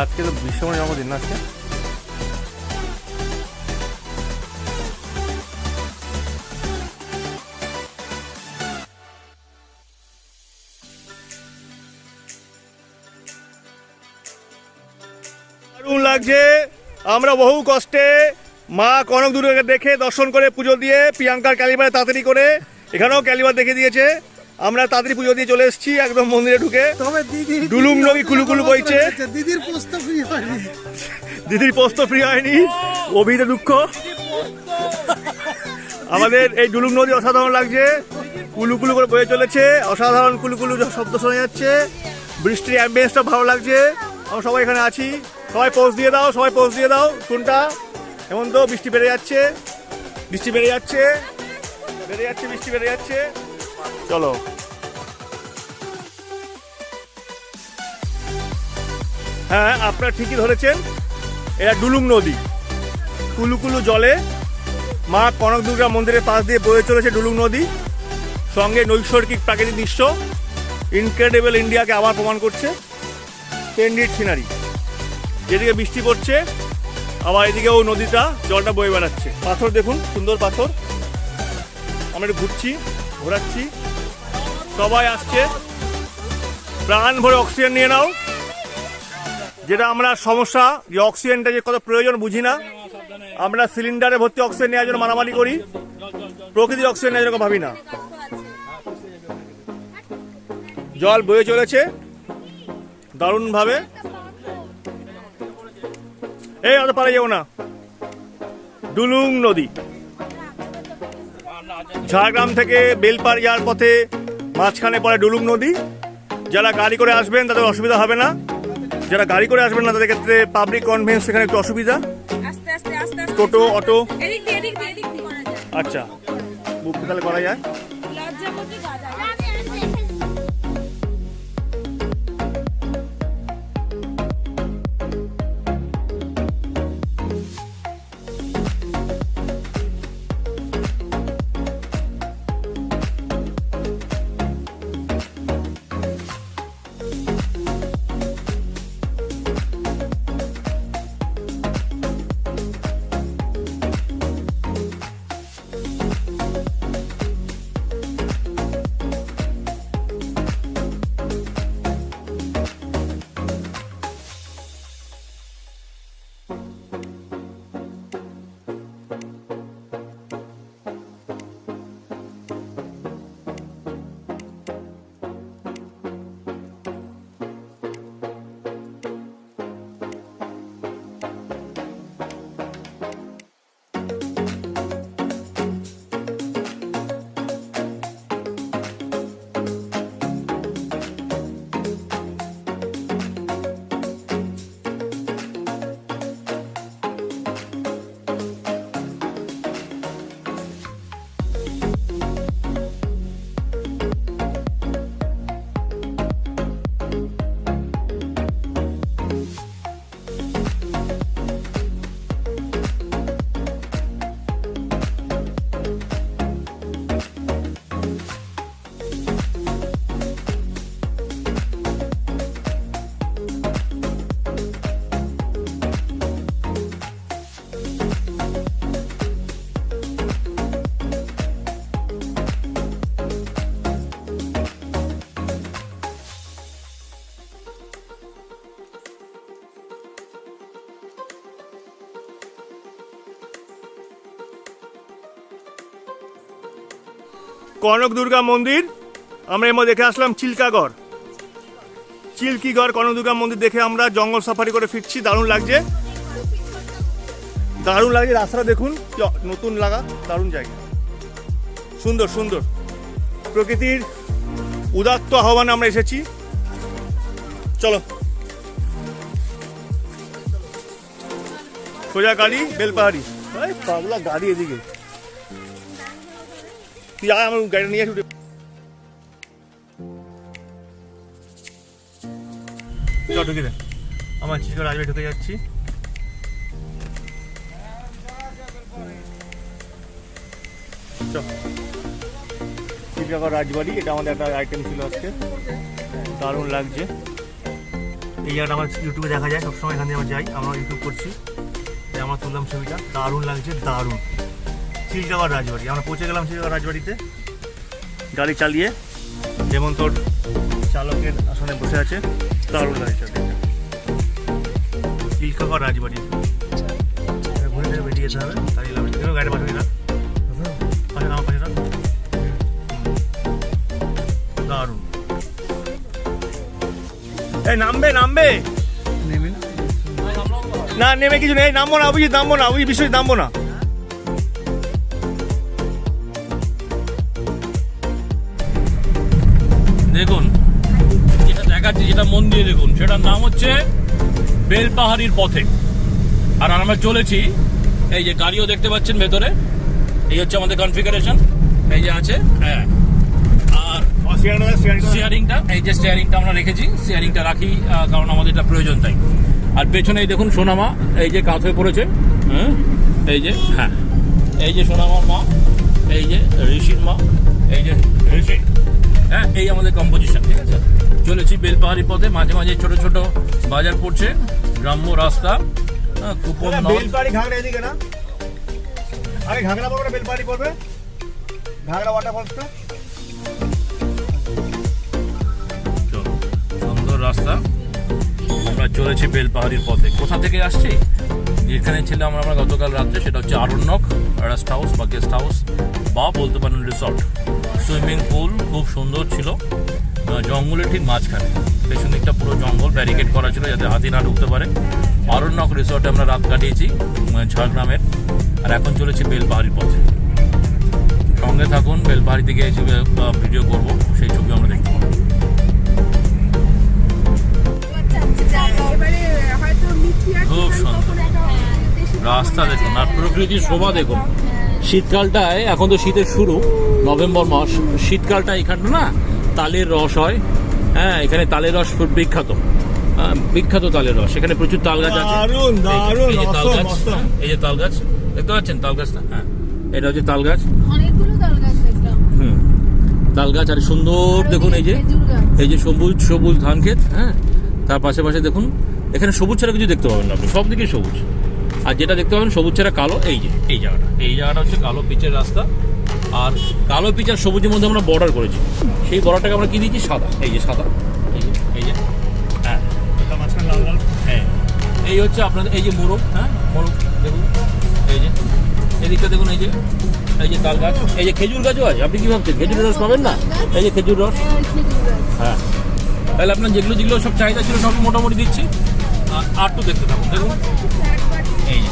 আজকে তো বিশ্বময় জন্মদিন না আজকে। দারুণ লাগছে। আমরা বহু কষ্টে মা কনক দুর্গাকে দেখে দর্শন করে পুজো দিয়ে প্রিয়াঙ্কার ক্যালিবারে তাড়াতাড়ি করে, এখানেও ক্যালিবার দেখে দিয়েছে। আমরা তাড়াতাড়ি পুজো দিয়ে চলে এসেছি একদম মন্দিরে ঢুকে। তবে দিদি ডুলুম নদী কুলুকুলু বইছে। দিদির পোস্ত ফ্রি হয়নি। দিদির পোস্ত ফ্রি হয়নি, অভিতে দুঃখ। আমাদের এই ডুলুম নদী অসাধারণ লাগছে, কুলুকুলু করে বয়ে চলেছে, অসাধারণ কুলুকুলু শব্দ শোনা যাচ্ছে, বৃষ্টির অ্যাম্বিয়েন্সটা ভালো লাগছে। আমরা সবাই এখানে আছি, সবাই পোস্ট দিয়ে দাও, সবাই পোস্ট দিয়ে দাও। কোনটা এমন তো বৃষ্টি বেড়ে যাচ্ছে, বৃষ্টি বেড়ে যাচ্ছে, বেড়ে যাচ্ছে, বৃষ্টি বেড়ে যাচ্ছে। চলো হ্যাঁ, আপনারা ঠিকই ধরেছেন, এটা ডুলুম নদী। কুলুকুলু জলে মা কনক দুর্গা মন্দিরের পাশ দিয়ে বয়ে চলেছে ডুলুম নদী, সঙ্গে নৈসর্গিক প্রাকৃতিক দৃশ্য। ইনক্রেডিবল ইন্ডিয়াকে আবার প্রমাণ করছে। স্প্লেন্ডিড সিনারি, যেদিকে বৃষ্টি পড়ছে আবার এদিকেও নদীটা জলটা বয়ে বেড়াচ্ছে। পাথর দেখুন, সুন্দর পাথর। আমরা একটু ঘুরছি, ঘোরাচ্ছি, সবাই আসছে। প্রাণ ভরে অক্সিজেন নিয়ে নাও। যেটা আমরা সমস্যা, যে অক্সিজেনটা যে কত প্রয়োজন বুঝি না। আমরা সিলিন্ডারে ভর্তি অক্সিজেন নেওয়ার জন্য মারামারি করি, প্রকৃতির অক্সিজেন নেওয়ার জন্য ভাবি না। জল বয়ে চলেছে দারুণভাবে। এই অত পারে যাও না, ডুলুং নদী। ঝাড়গ্রাম থেকে বেলপাড় যাওয়ার পথে মাঝখানে পড়ে ডুলুং নদী। যারা গাড়ি করে আসবেন তাদের অসুবিধা হবে না, যারা গাড়ি করে আসবেন না তাদের ক্ষেত্রে পাবলিক কনভেন্স সেখানে একটু অসুবিধা। আস্তে আস্তে আস্তে আস্তে টোটো, অটো। এদিক দিয়ে এদিক দিয়ে এদিক দিয়ে করা যায়। আচ্ছা, বুক তাহলে করা যায়। লজ্জা করতে যা যায়। কনক দুর্গা মন্দির আমরা এর মধ্যে দেখে আসলাম। চিল্কিগড় কনক দুর্গা মন্দির দেখে আমরা জঙ্গল সাফারি করে ফিরছি। দারুণ লাগছে, দারুণ লাগছে। রাস্তাটা দেখুন, নতুন লাগা, দারুণ জায়গা, সুন্দর সুন্দর। প্রকৃতির উদাত্ত আহ্বানে আমরা এসেছি। চলো সোজা গাড়ি বেলপাহাড়ি। পাগলা গাড়ি এদিকে, তুই আয় আমার গাড়ি নিয়ে আসি। ঢুকে দে, আমার চিৎকার রাজবাড়ি ঢুকে যাচ্ছি। চিৎকার রাজবাড়ি, এটা আমাদের একটা আইটেম ছিল আজকে। দারুণ লাগছে। এই জায়গাটা আমার ইউটিউবে দেখা যায় সবসময়, এখান থেকে আমরা যাই, আমরা ইউটিউব করছি। আমরা তুললাম ছবিটা, দারুণ লাগছে, দারুণ। চিল্কাগড় রাজবাড়ি, আমরা পৌঁছে গেলাম চিল্কাগড় রাজবাড়িতে। গাড়ি চালিয়ে হেমন্ত চালকের আসনে বসে আছে, দারুণ লাগছে। চিল্কাগড় রাজবাড়ি ঘুরে থেকে বেরিয়ে যেতে হবে। গাড়ি পাঠিয়ে না, পাশে আমার পাশে এই নামবে নামবে নেমে না না, নেমে কিছু নেই, নামবো না অভিজিৎ, নামবো না অভিজিৎ, বিশ্বজিৎ নামবো না। দেখুন যেটা দেখাচ্ছি, যেটা মন দিয়ে দেখুন, সেটার নাম হচ্ছে বেলপাহাড়ির পথে। আর আমরা চলেছি, এই যে গাড়িও দেখতে পাচ্ছেন ভেতরে, এই হচ্ছে আমাদের কনফিগারেশন, এই যে আছে, হ্যাঁ। আর স্টিয়ারিংটা, এই যে স্টিয়ারিংটা আমরা রেখেছি, স্টিয়ারিংটা রাখি কারণ আমাদের এটা প্রয়োজন তাই। আর পেছনে এই দেখুন সোনামা, এই যে কাঁথ হয়ে পড়েছে, হ্যাঁ, এই যে, হ্যাঁ, এই যে সোনামার মা, এই যে ঋষির মা, এই যে ঋষি, হ্যাঁ, এই আমাদের কম্পোজিশন, ঠিক আছে। চলেছি বেলপাহাড়ি পথে, মাঝে মাঝে ছোট ছোট বাজার পড়ছে, গ্রাম্য রাস্তা, কুপন বেলপাহাড়ি ঘাগড়া এদিকে না, আরে ঘাগড়া পড়বে না, বেলপাহাড়ি পড়বে, ঘাগড়া ওয়াটারফলসটা। সুন্দর রাস্তা, আমরা চলেছি বেলপাহাড়ির পথে। কোথা থেকে আসছি? যেখানে ছিলাম আমরা গতকাল রাত্রে, সেটা হচ্ছে আরণ্যক রেস্ট হাউস বা গেস্ট হাউস, বা বলতে পারেন রিসর্ট। সুইমিং পুল খুব সুন্দর ছিল, জঙ্গলের ঠিক মাঝখানে, পেছন দিকটা পুরো জঙ্গল, ব্যারিকেড করা ছিল যাতে হাতি না ঢুকতে পারে। আরণ্যক রিসর্টে আমরা রাত কাটিয়েছি ঝাড়গ্রামের। আর এখন চলেছি বেলপাহাড়ির পথে। সঙ্গে থাকুন, বেলপাহাড়ি থেকে এই ছবি ভিডিও করবো, সেই ছবি আমরা দেখতে পাবো। এবারে হয়তো মিঠি আর খুব চিকেন সুন্দর পকোড়া একটা দেশি রাস্তা দেখুন, আর প্রকৃতির শোভা দেখুন। শীতকালটায়, এখন তো শীতের শুরু, নভেম্বর মাস, শীতকালটা এখানটা না তালের রস হয়, হ্যাঁ, এখানে তালের রস খুব বিখ্যাত, বিখ্যাত তালের রস। এখানে প্রচুর তাল গাছ আছে, দারুণ দারুণ, এই যে তাল গাছ, অসম। এই যে তাল গাছ দেখতে পাচ্ছেন, তাল গাছটা, হ্যাঁ, এটা হচ্ছে তাল গাছ, অনেকগুলো তাল গাছ দেখলাম। হুম, তাল গাছ। আর সুন্দর দেখুন, এই যে, খেজুর গাছ। এই যে সবুজ সবুজ ধান ক্ষেত, হ্যাঁ, তার পাশে পাশে দেখুন, এখানে সবুজ ছাড়া কিছু দেখতে পাবেন না আপনি, সব দিকেই সবুজ। আর যেটা দেখতে পাবেন সবুজ ছাড়া কালো, এই যে এই জায়গাটা হচ্ছে কালো পিচের রাস্তা। আর কালো পিচ আর সবুজের মধ্যে আমরা বর্ডার করেছি, সেই বর্ডারটাকে আমরা কি দিয়েছি, সাদা, এই যে সাদা, এই যে হ্যাঁ, মাঝখানে লাল লাল। হ্যাঁ, এই হচ্ছে আপনাদের এই যে মোরগ, হ্যাঁ, মোরগ দেখুন, এই যে এদিকটা দেখুন, এই যে তাল গাছ, এই যে খেজুর গাছও আছে। আপনি কি ভাবছেন খেজুরের রস পাবেন না? এই যে খেজুর রস, হ্যাঁ। তাহলে আপনার যেগুলো যেগুলো সব চাহিদা ছিল সব মোটামুটি দিচ্ছি। আর তো দেখতে থাকুন, দেখুন, এই যে,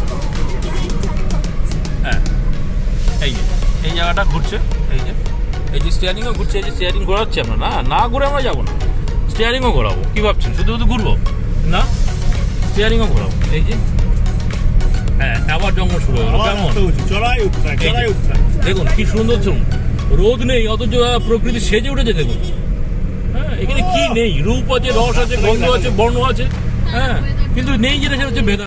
হ্যাঁ, এই জায়গাটা ঘুরছে, এই যে স্টিয়ারিংও ঘুরছে, এই যে স্টিয়ারিং ঘোরাচ্ছি আমরা, না ঘুরে আমরা যাবো না, স্টিয়ারিংও ঘোরাবো। কি ভাবছেন শুধু শুধু ঘুরবো না? স্টিয়ারিংও ঘোরাবো, এই যে, হ্যাঁ, আবার জঙ্গল শুরু হয়ে গেল, কেমন চড়াই উঠছে, এই যে, দেখুন কি সুন্দর চুন, রোদ নেই অথচ প্রকৃতি সেজে উঠেছে দেখুন, হ্যাঁ। এখানে কি নেই? রূপ আছে, রস আছে, গন্ধ আছে, বর্ণ আছে, হ্যাঁ, কিন্তু নেই যেটা সেটা হচ্ছে ভেদা।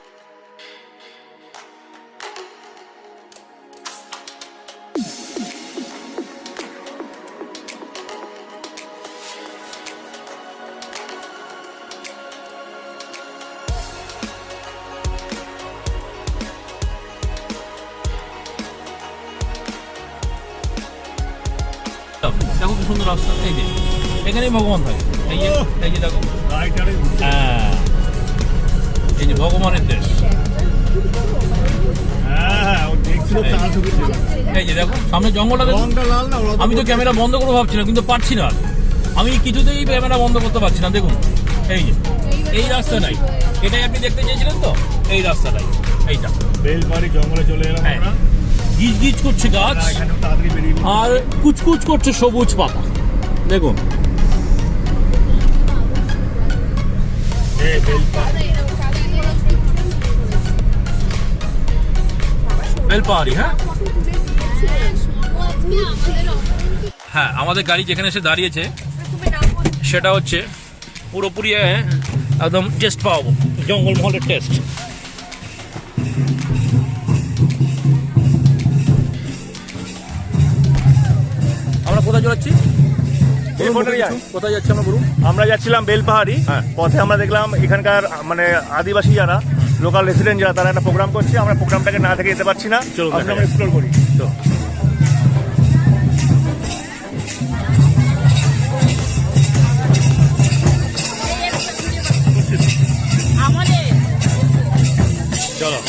দেখো কি সুন্দর রাস্তা, এই যে এখানেই ভগবান থাকে, এই যে দেখো, রাইটারে হ্যাঁ, এই যে ভগবানের দেশ, হ্যাঁ, ও দেখছিল তার ছবি ছিল। এই যে দেখো সামনে জঙ্গলটা দেখো। রংটা লাল না, ওরা আমি তো ক্যামেরা বন্ধ করে ভাবছিলাম, কিন্তু পারছি না, আমি কিছুতেই ক্যামেরা বন্ধ করতে পারছি না। দেখুন এই যে এই রাস্তা নাই, এটাই আপনি দেখতে চেয়েছিলেন তো, এই রাস্তাটাই, এইটা বেলপাহাড়ি জঙ্গলে চলে এলাম হ্যাঁ। আমরা। গিজ গিজ করছে গাছ, এখানে তাড়াতাড়ি বেরিয়ে পড়ি। আর কুচকুচ করছে সবুজ পাতা, দেখুন। বেলপাহাড়ি, হ্যাঁ, হ্যাঁ, আমাদের গাড়ি যেখানে এসে দাঁড়িয়েছে সেটা হচ্ছে পুরোপুরি একদম টেস্ট পাবো, জঙ্গলমহলের টেস্ট। আমরা কোথায় যাচ্ছি? কোথায় যাচ্ছি আমরা বলুন? আমরা যাচ্ছিলাম বেলপাহাড়ি, হ্যাঁ। পথে আমরা দেখলাম এখানকার মানে আদিবাসী যারা, লোকাল রেসিডেন্ট যারা, তারা একটা প্রোগ্রাম করছে। আমরা প্রোগ্রামটাকে না থেকে যেতে পারছি না, চলুন দেখা আমরা যাক। এক্সপ্লোর করি। তো আমাদের চলো,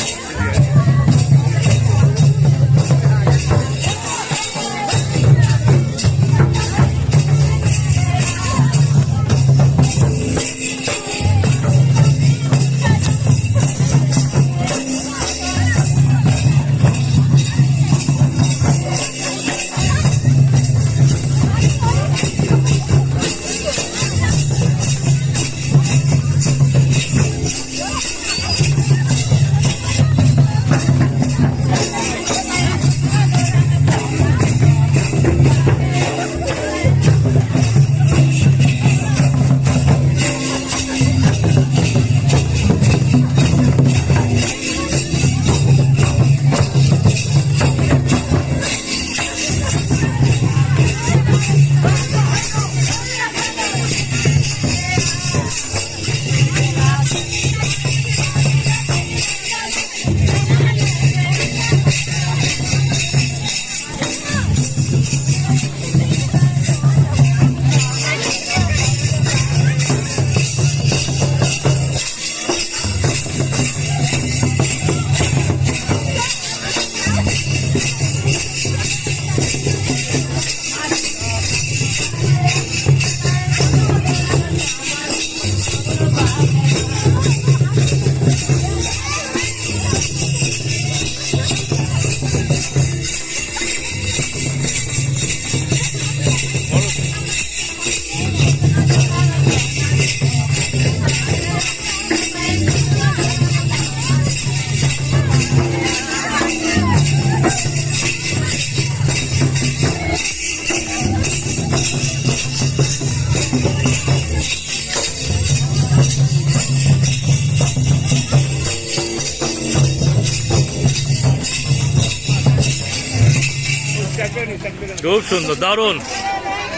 খুব সুন্দর, দারুণ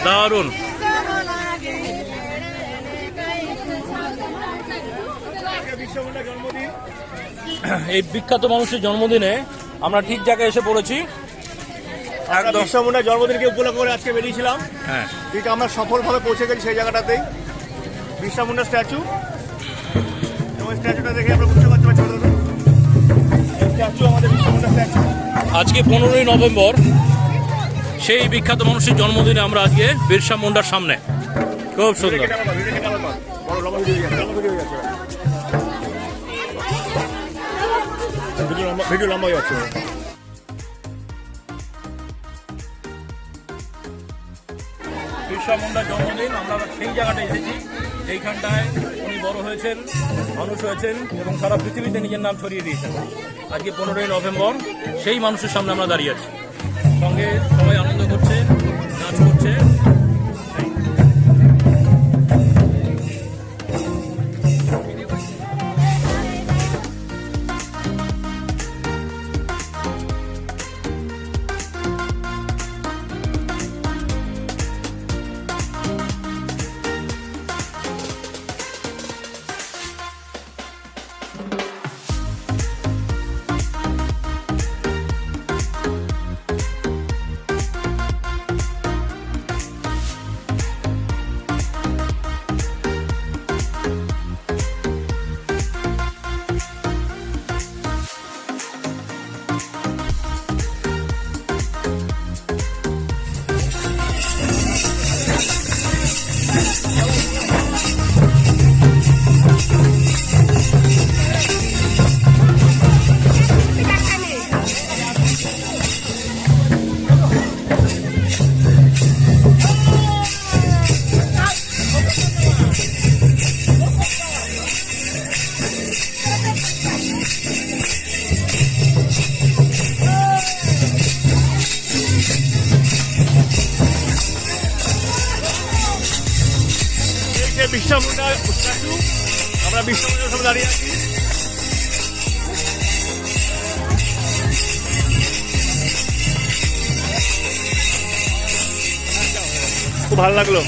দারুণ। বিশ্বকর্মা জন্মদিন। এই বিখ্যাত মানুষের জন্মদিনে আমরা ঠিক জায়গায় এসে পড়েছি। একদম বিশ্বকর্মা জন্মদিনকে উপলক্ষ করে আজকে বেরিয়েছিলাম, হ্যাঁ, ঠিক আমরা সফলভাবে পৌঁছে গেছি সেই জায়গাটাতেই। বিরসা মুন্ডা স্ট্যাচু, এবং স্ট্যাচুটা দেখে আমরা বুঝতে পারছি স্ট্যাচু আমাদের বিরসা মুন্ডা স্ট্যাচু। আজকে 15ই নভেম্বর, সেই বিখ্যাত মানুষের জন্মদিনে আমরা আজকে বিরসা মুন্ডার সামনে। খুব সুন্দর। ভিডিও লম্বা হয়ে যাচ্ছে। বিরসা মুন্ডার জন্মদিন, আমরা সেই জায়গাটায় এসেছি যেইখানটায় উনি বড় হয়েছেন, মানুষ হয়েছেন এবং সারা পৃথিবীতে নিজের নাম ছড়িয়ে দিয়েছেন। আজকে 15ই নভেম্বর সেই মানুষের সামনে আমরা দাঁড়িয়ে আছি, সঙ্গে সবাই আনন্দ করছে, নাচ করছে। বিরসা মুন্ডা স্ট্যাচু, আমরা বিরসা মুন্ডার সামনে দাঁড়িয়ে আছি। খুব ভালো লাগলো।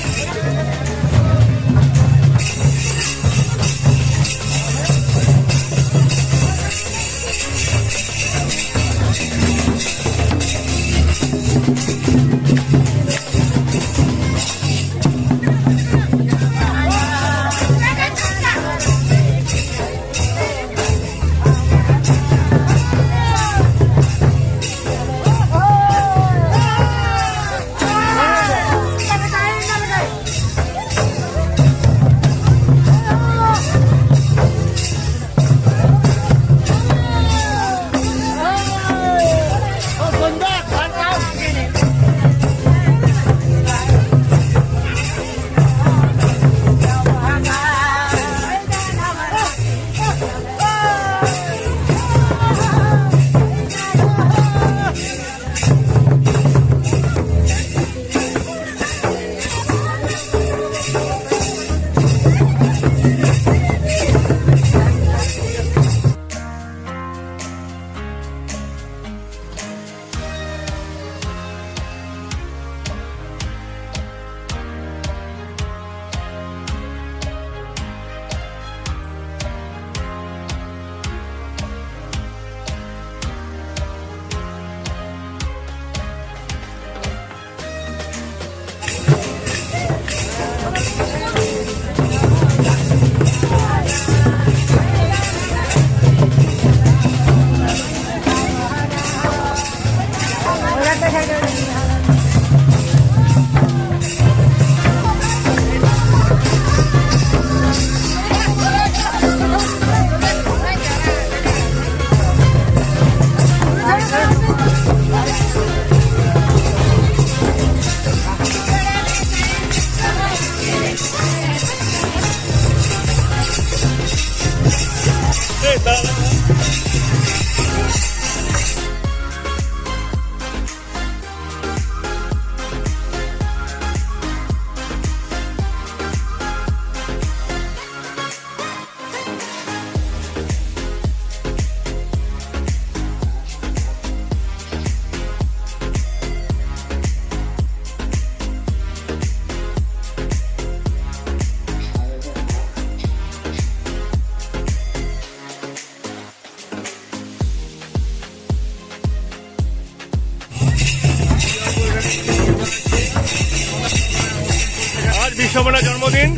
বৃন্দাবনের জন্মদিন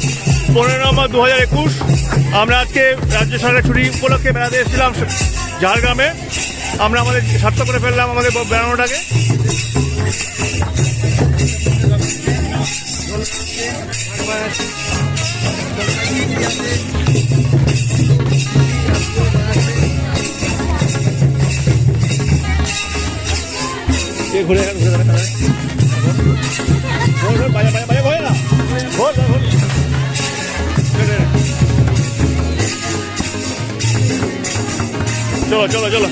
15 নভেম্বর 2021। আমরা আজকে রাজ্য সরকারের ছুটি উপলক্ষে বেড়াতে এসেছিলাম ঝাড়গ্রামে। আমরা আমাদের সার্থক করে ফেললাম আমাদের বেড়ানোটাকে। ঘুরে চলো চলো চলো।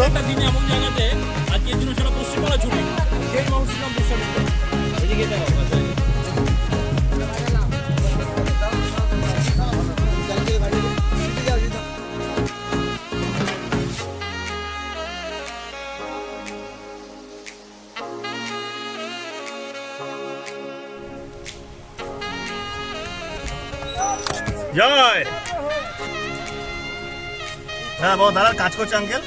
একটা দিন এমন জায়গাতে আজকের দিনে সেটা পশ্চিমবঙ্গে ছুটি সেই মানুষের জয়। হ্যাঁ বাবা, দাঁড়ার কাজ করছে আঙ্কেল।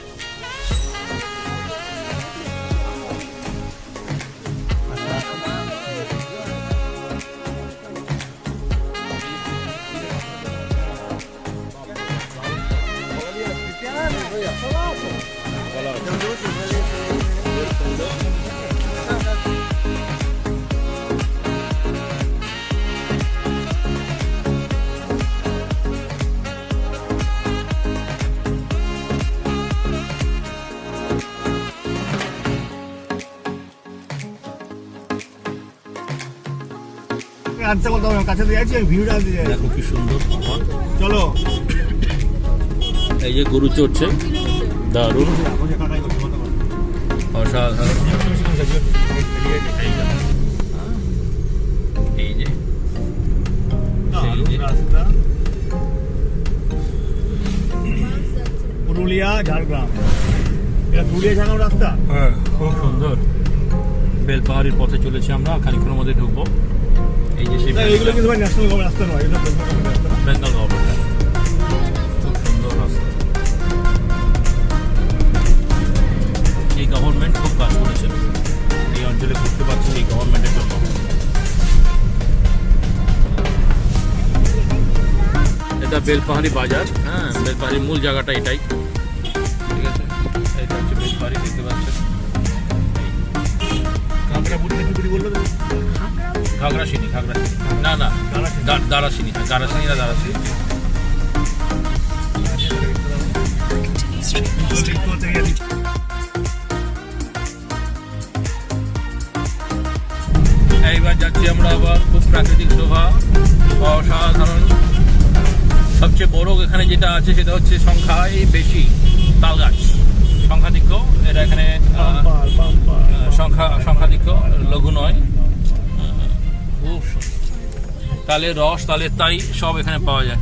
আনতে বলতে হবে, কাছে দিয়ে যাচ্ছি, ভিউটা দিয়ে দেখো কি সুন্দর। চলো। এই যে গরু চড়ছে, দারুণ অসাধারণ। এই যে পুরুলিয়া ঝাড়গ্রাম, এটা পুরুলিয়া ঝাড়গ্রাম রাস্তা। হ্যাঁ, খুব সুন্দর। বেলপাহাড়ির পথে চলেছি আমরা, খানিক্ষণের মধ্যে ঢুকবো। এই যে সেই এইগুলো কিন্তু ভাই ন্যাশনাল গভর্নমেন্ট রাস্তা নয়, এটা বেঙ্গল গভর্নমেন্ট। খুব সুন্দর রাস্তা। এই গভর্নমেন্ট খুব কাজ করেছে এই অঞ্চলে, ঘুরতে পারছি এই গভর্নমেন্টের জন্য। এটা বেলপাহাড়ি বাজার। হ্যাঁ, বেলপাহাড়ির মূল জায়গাটা এটাই, ঠিক আছে। এটা হচ্ছে বেলপাহাড়ি, দেখতে পাচ্ছেন। ঘাগড়াশিনি, না না, দারাশিনি, দারাশিনি না দারাশিনি। এইবার যাচ্ছি আমরা আবার, খুব প্রাকৃতিক শোভা, অসাধারণ। সবচেয়ে বড় এখানে যেটা আছে সেটা হচ্ছে সংখ্যায় বেশি তাল গাছ, সংখ্যাধিক্য। এটা এখানে সংখ্যাধিক্য, লঘু নয়। খুব তালের রস, তালের তাই সব এখানে পাওয়া যায়।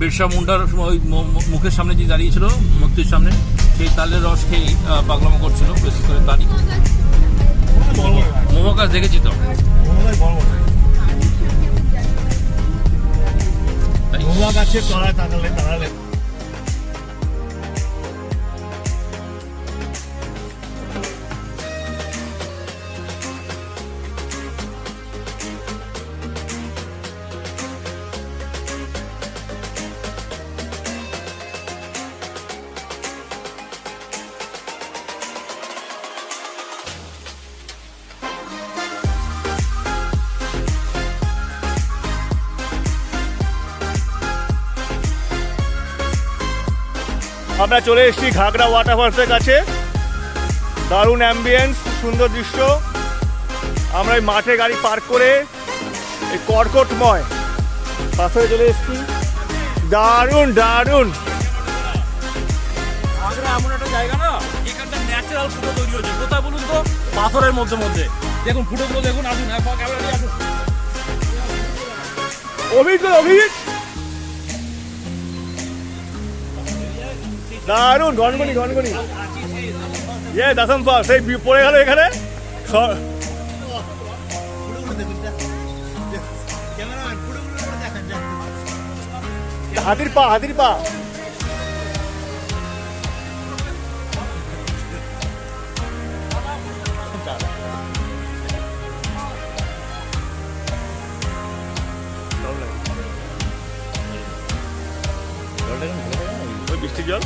বিরসা মুন্ডার ওই মুখের সামনে যে দাঁড়িয়েছিল, মূর্তির সামনে, সেই তালের রস খেয়ে পাগলামো করছিল, বিশেষ করে তারই। মোমো গাছ দেখেছি তো, মোমো গাছের তলায় দাঁড়ালে আমরা চলে এসেছি ঘাগড়া ওয়াটারফলসের কাছে। দারুণ অ্যাম্বিয়েন্স, সুন্দর দৃশ্য। আমরা এই মাঠে গাড়ি পার্ক করে এই কর্কটময় পাথরে চলে এসেছি। দারুণ দারুণ। ঘাগড়া এমন একটা জায়গা না, এখানটা ন্যাচারাল ফুটো তৈরি হয়েছে। কোথায় বলুন তো? পাথরের মধ্যে মধ্যে। দেখুন ফুটোগুলো দেখুন, আসুন ক্যামেরা নিয়ে আসুন। অভিজিৎ দারুণ, গনগনি গনগনি। দাসম পাল সেই পড়ে গেল এখানে। হাতির পা, হাতির পা। ওই বৃষ্টির জল।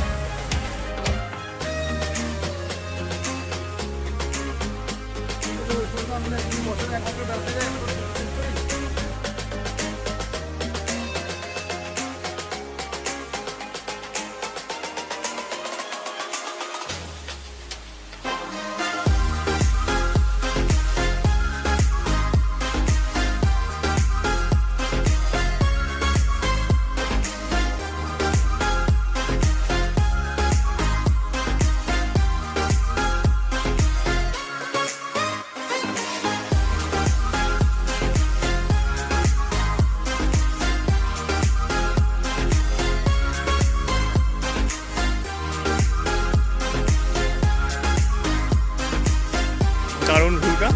দারুণ ভিউটা,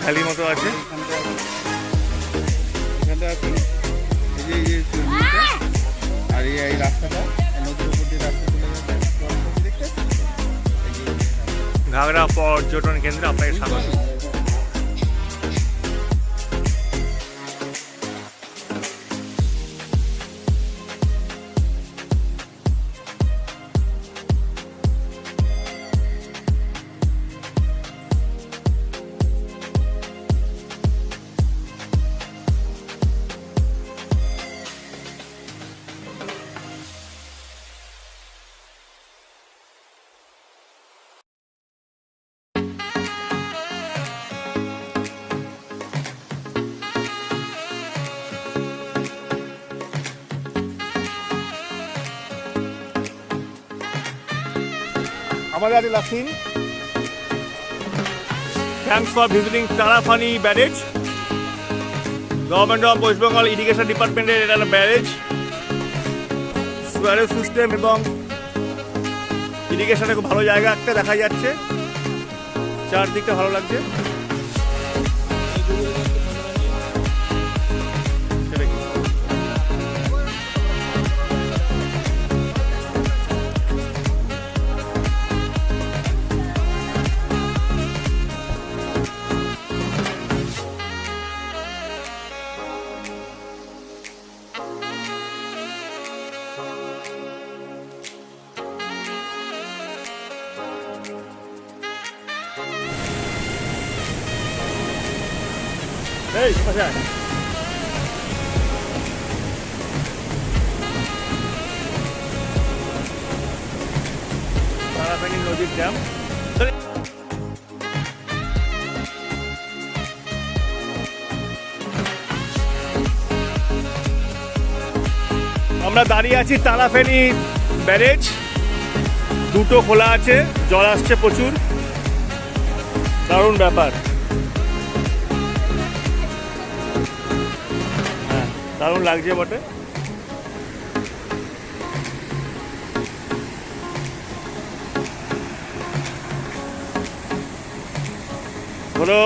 ভ্যালি মতো আছে। এখানটা আছে এই যে চুরিটা আর এই রাস্তাটা নদীর উপর দিয়ে রাস্তা চলে যাচ্ছে দেখতে ঘাগড়া পর্যটন কেন্দ্রে আপনাকে স্বাগত। আমাদের আছে লাসিন। Thanks for visiting Tarafeni barrage. Government of West Bengal irrigation ডিপার্টমেন্টের এটা ব্যারেজ, সুয়ারেজ সিস্টেম এবং ইরিগেশনে খুব ভালো জায়গা একটা দেখা যাচ্ছে, চারদিকটা ভালো লাগছে। সেটা কি? এই কোথায়? তারাপীঠ নদীর ড্যাম। আমরা দাঁড়িয়ে আছি তারাফেনী ব্যারেজ, দুটো খোলা আছে, জল আসছে প্রচুর, দারুণ ব্যাপার। হ্যাঁ, দারুণ লাগছে বটে। বলো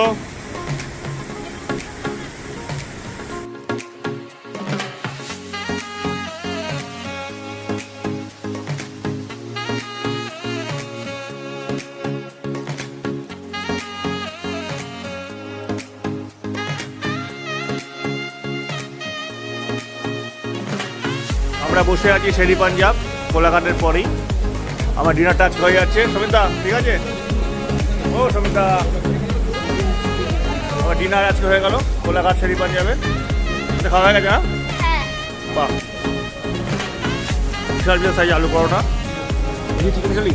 আমরা বসে আছি শেরি পাঞ্জাব কোলাঘাটের পরেই। আমার ডিনার টাচ হয়ে যাচ্ছে। সমিতা ঠিক আছে? ও সমিতা, আমার ডিনার আজকে হয়ে গেল কোলাঘাট শেরি পাঞ্জাবে। খাওয়া হয়ে গেছে? হ্যাঁ, বাহ, বিশাল বিশাল সাইজ আলু পরোটা। চিকেন খালি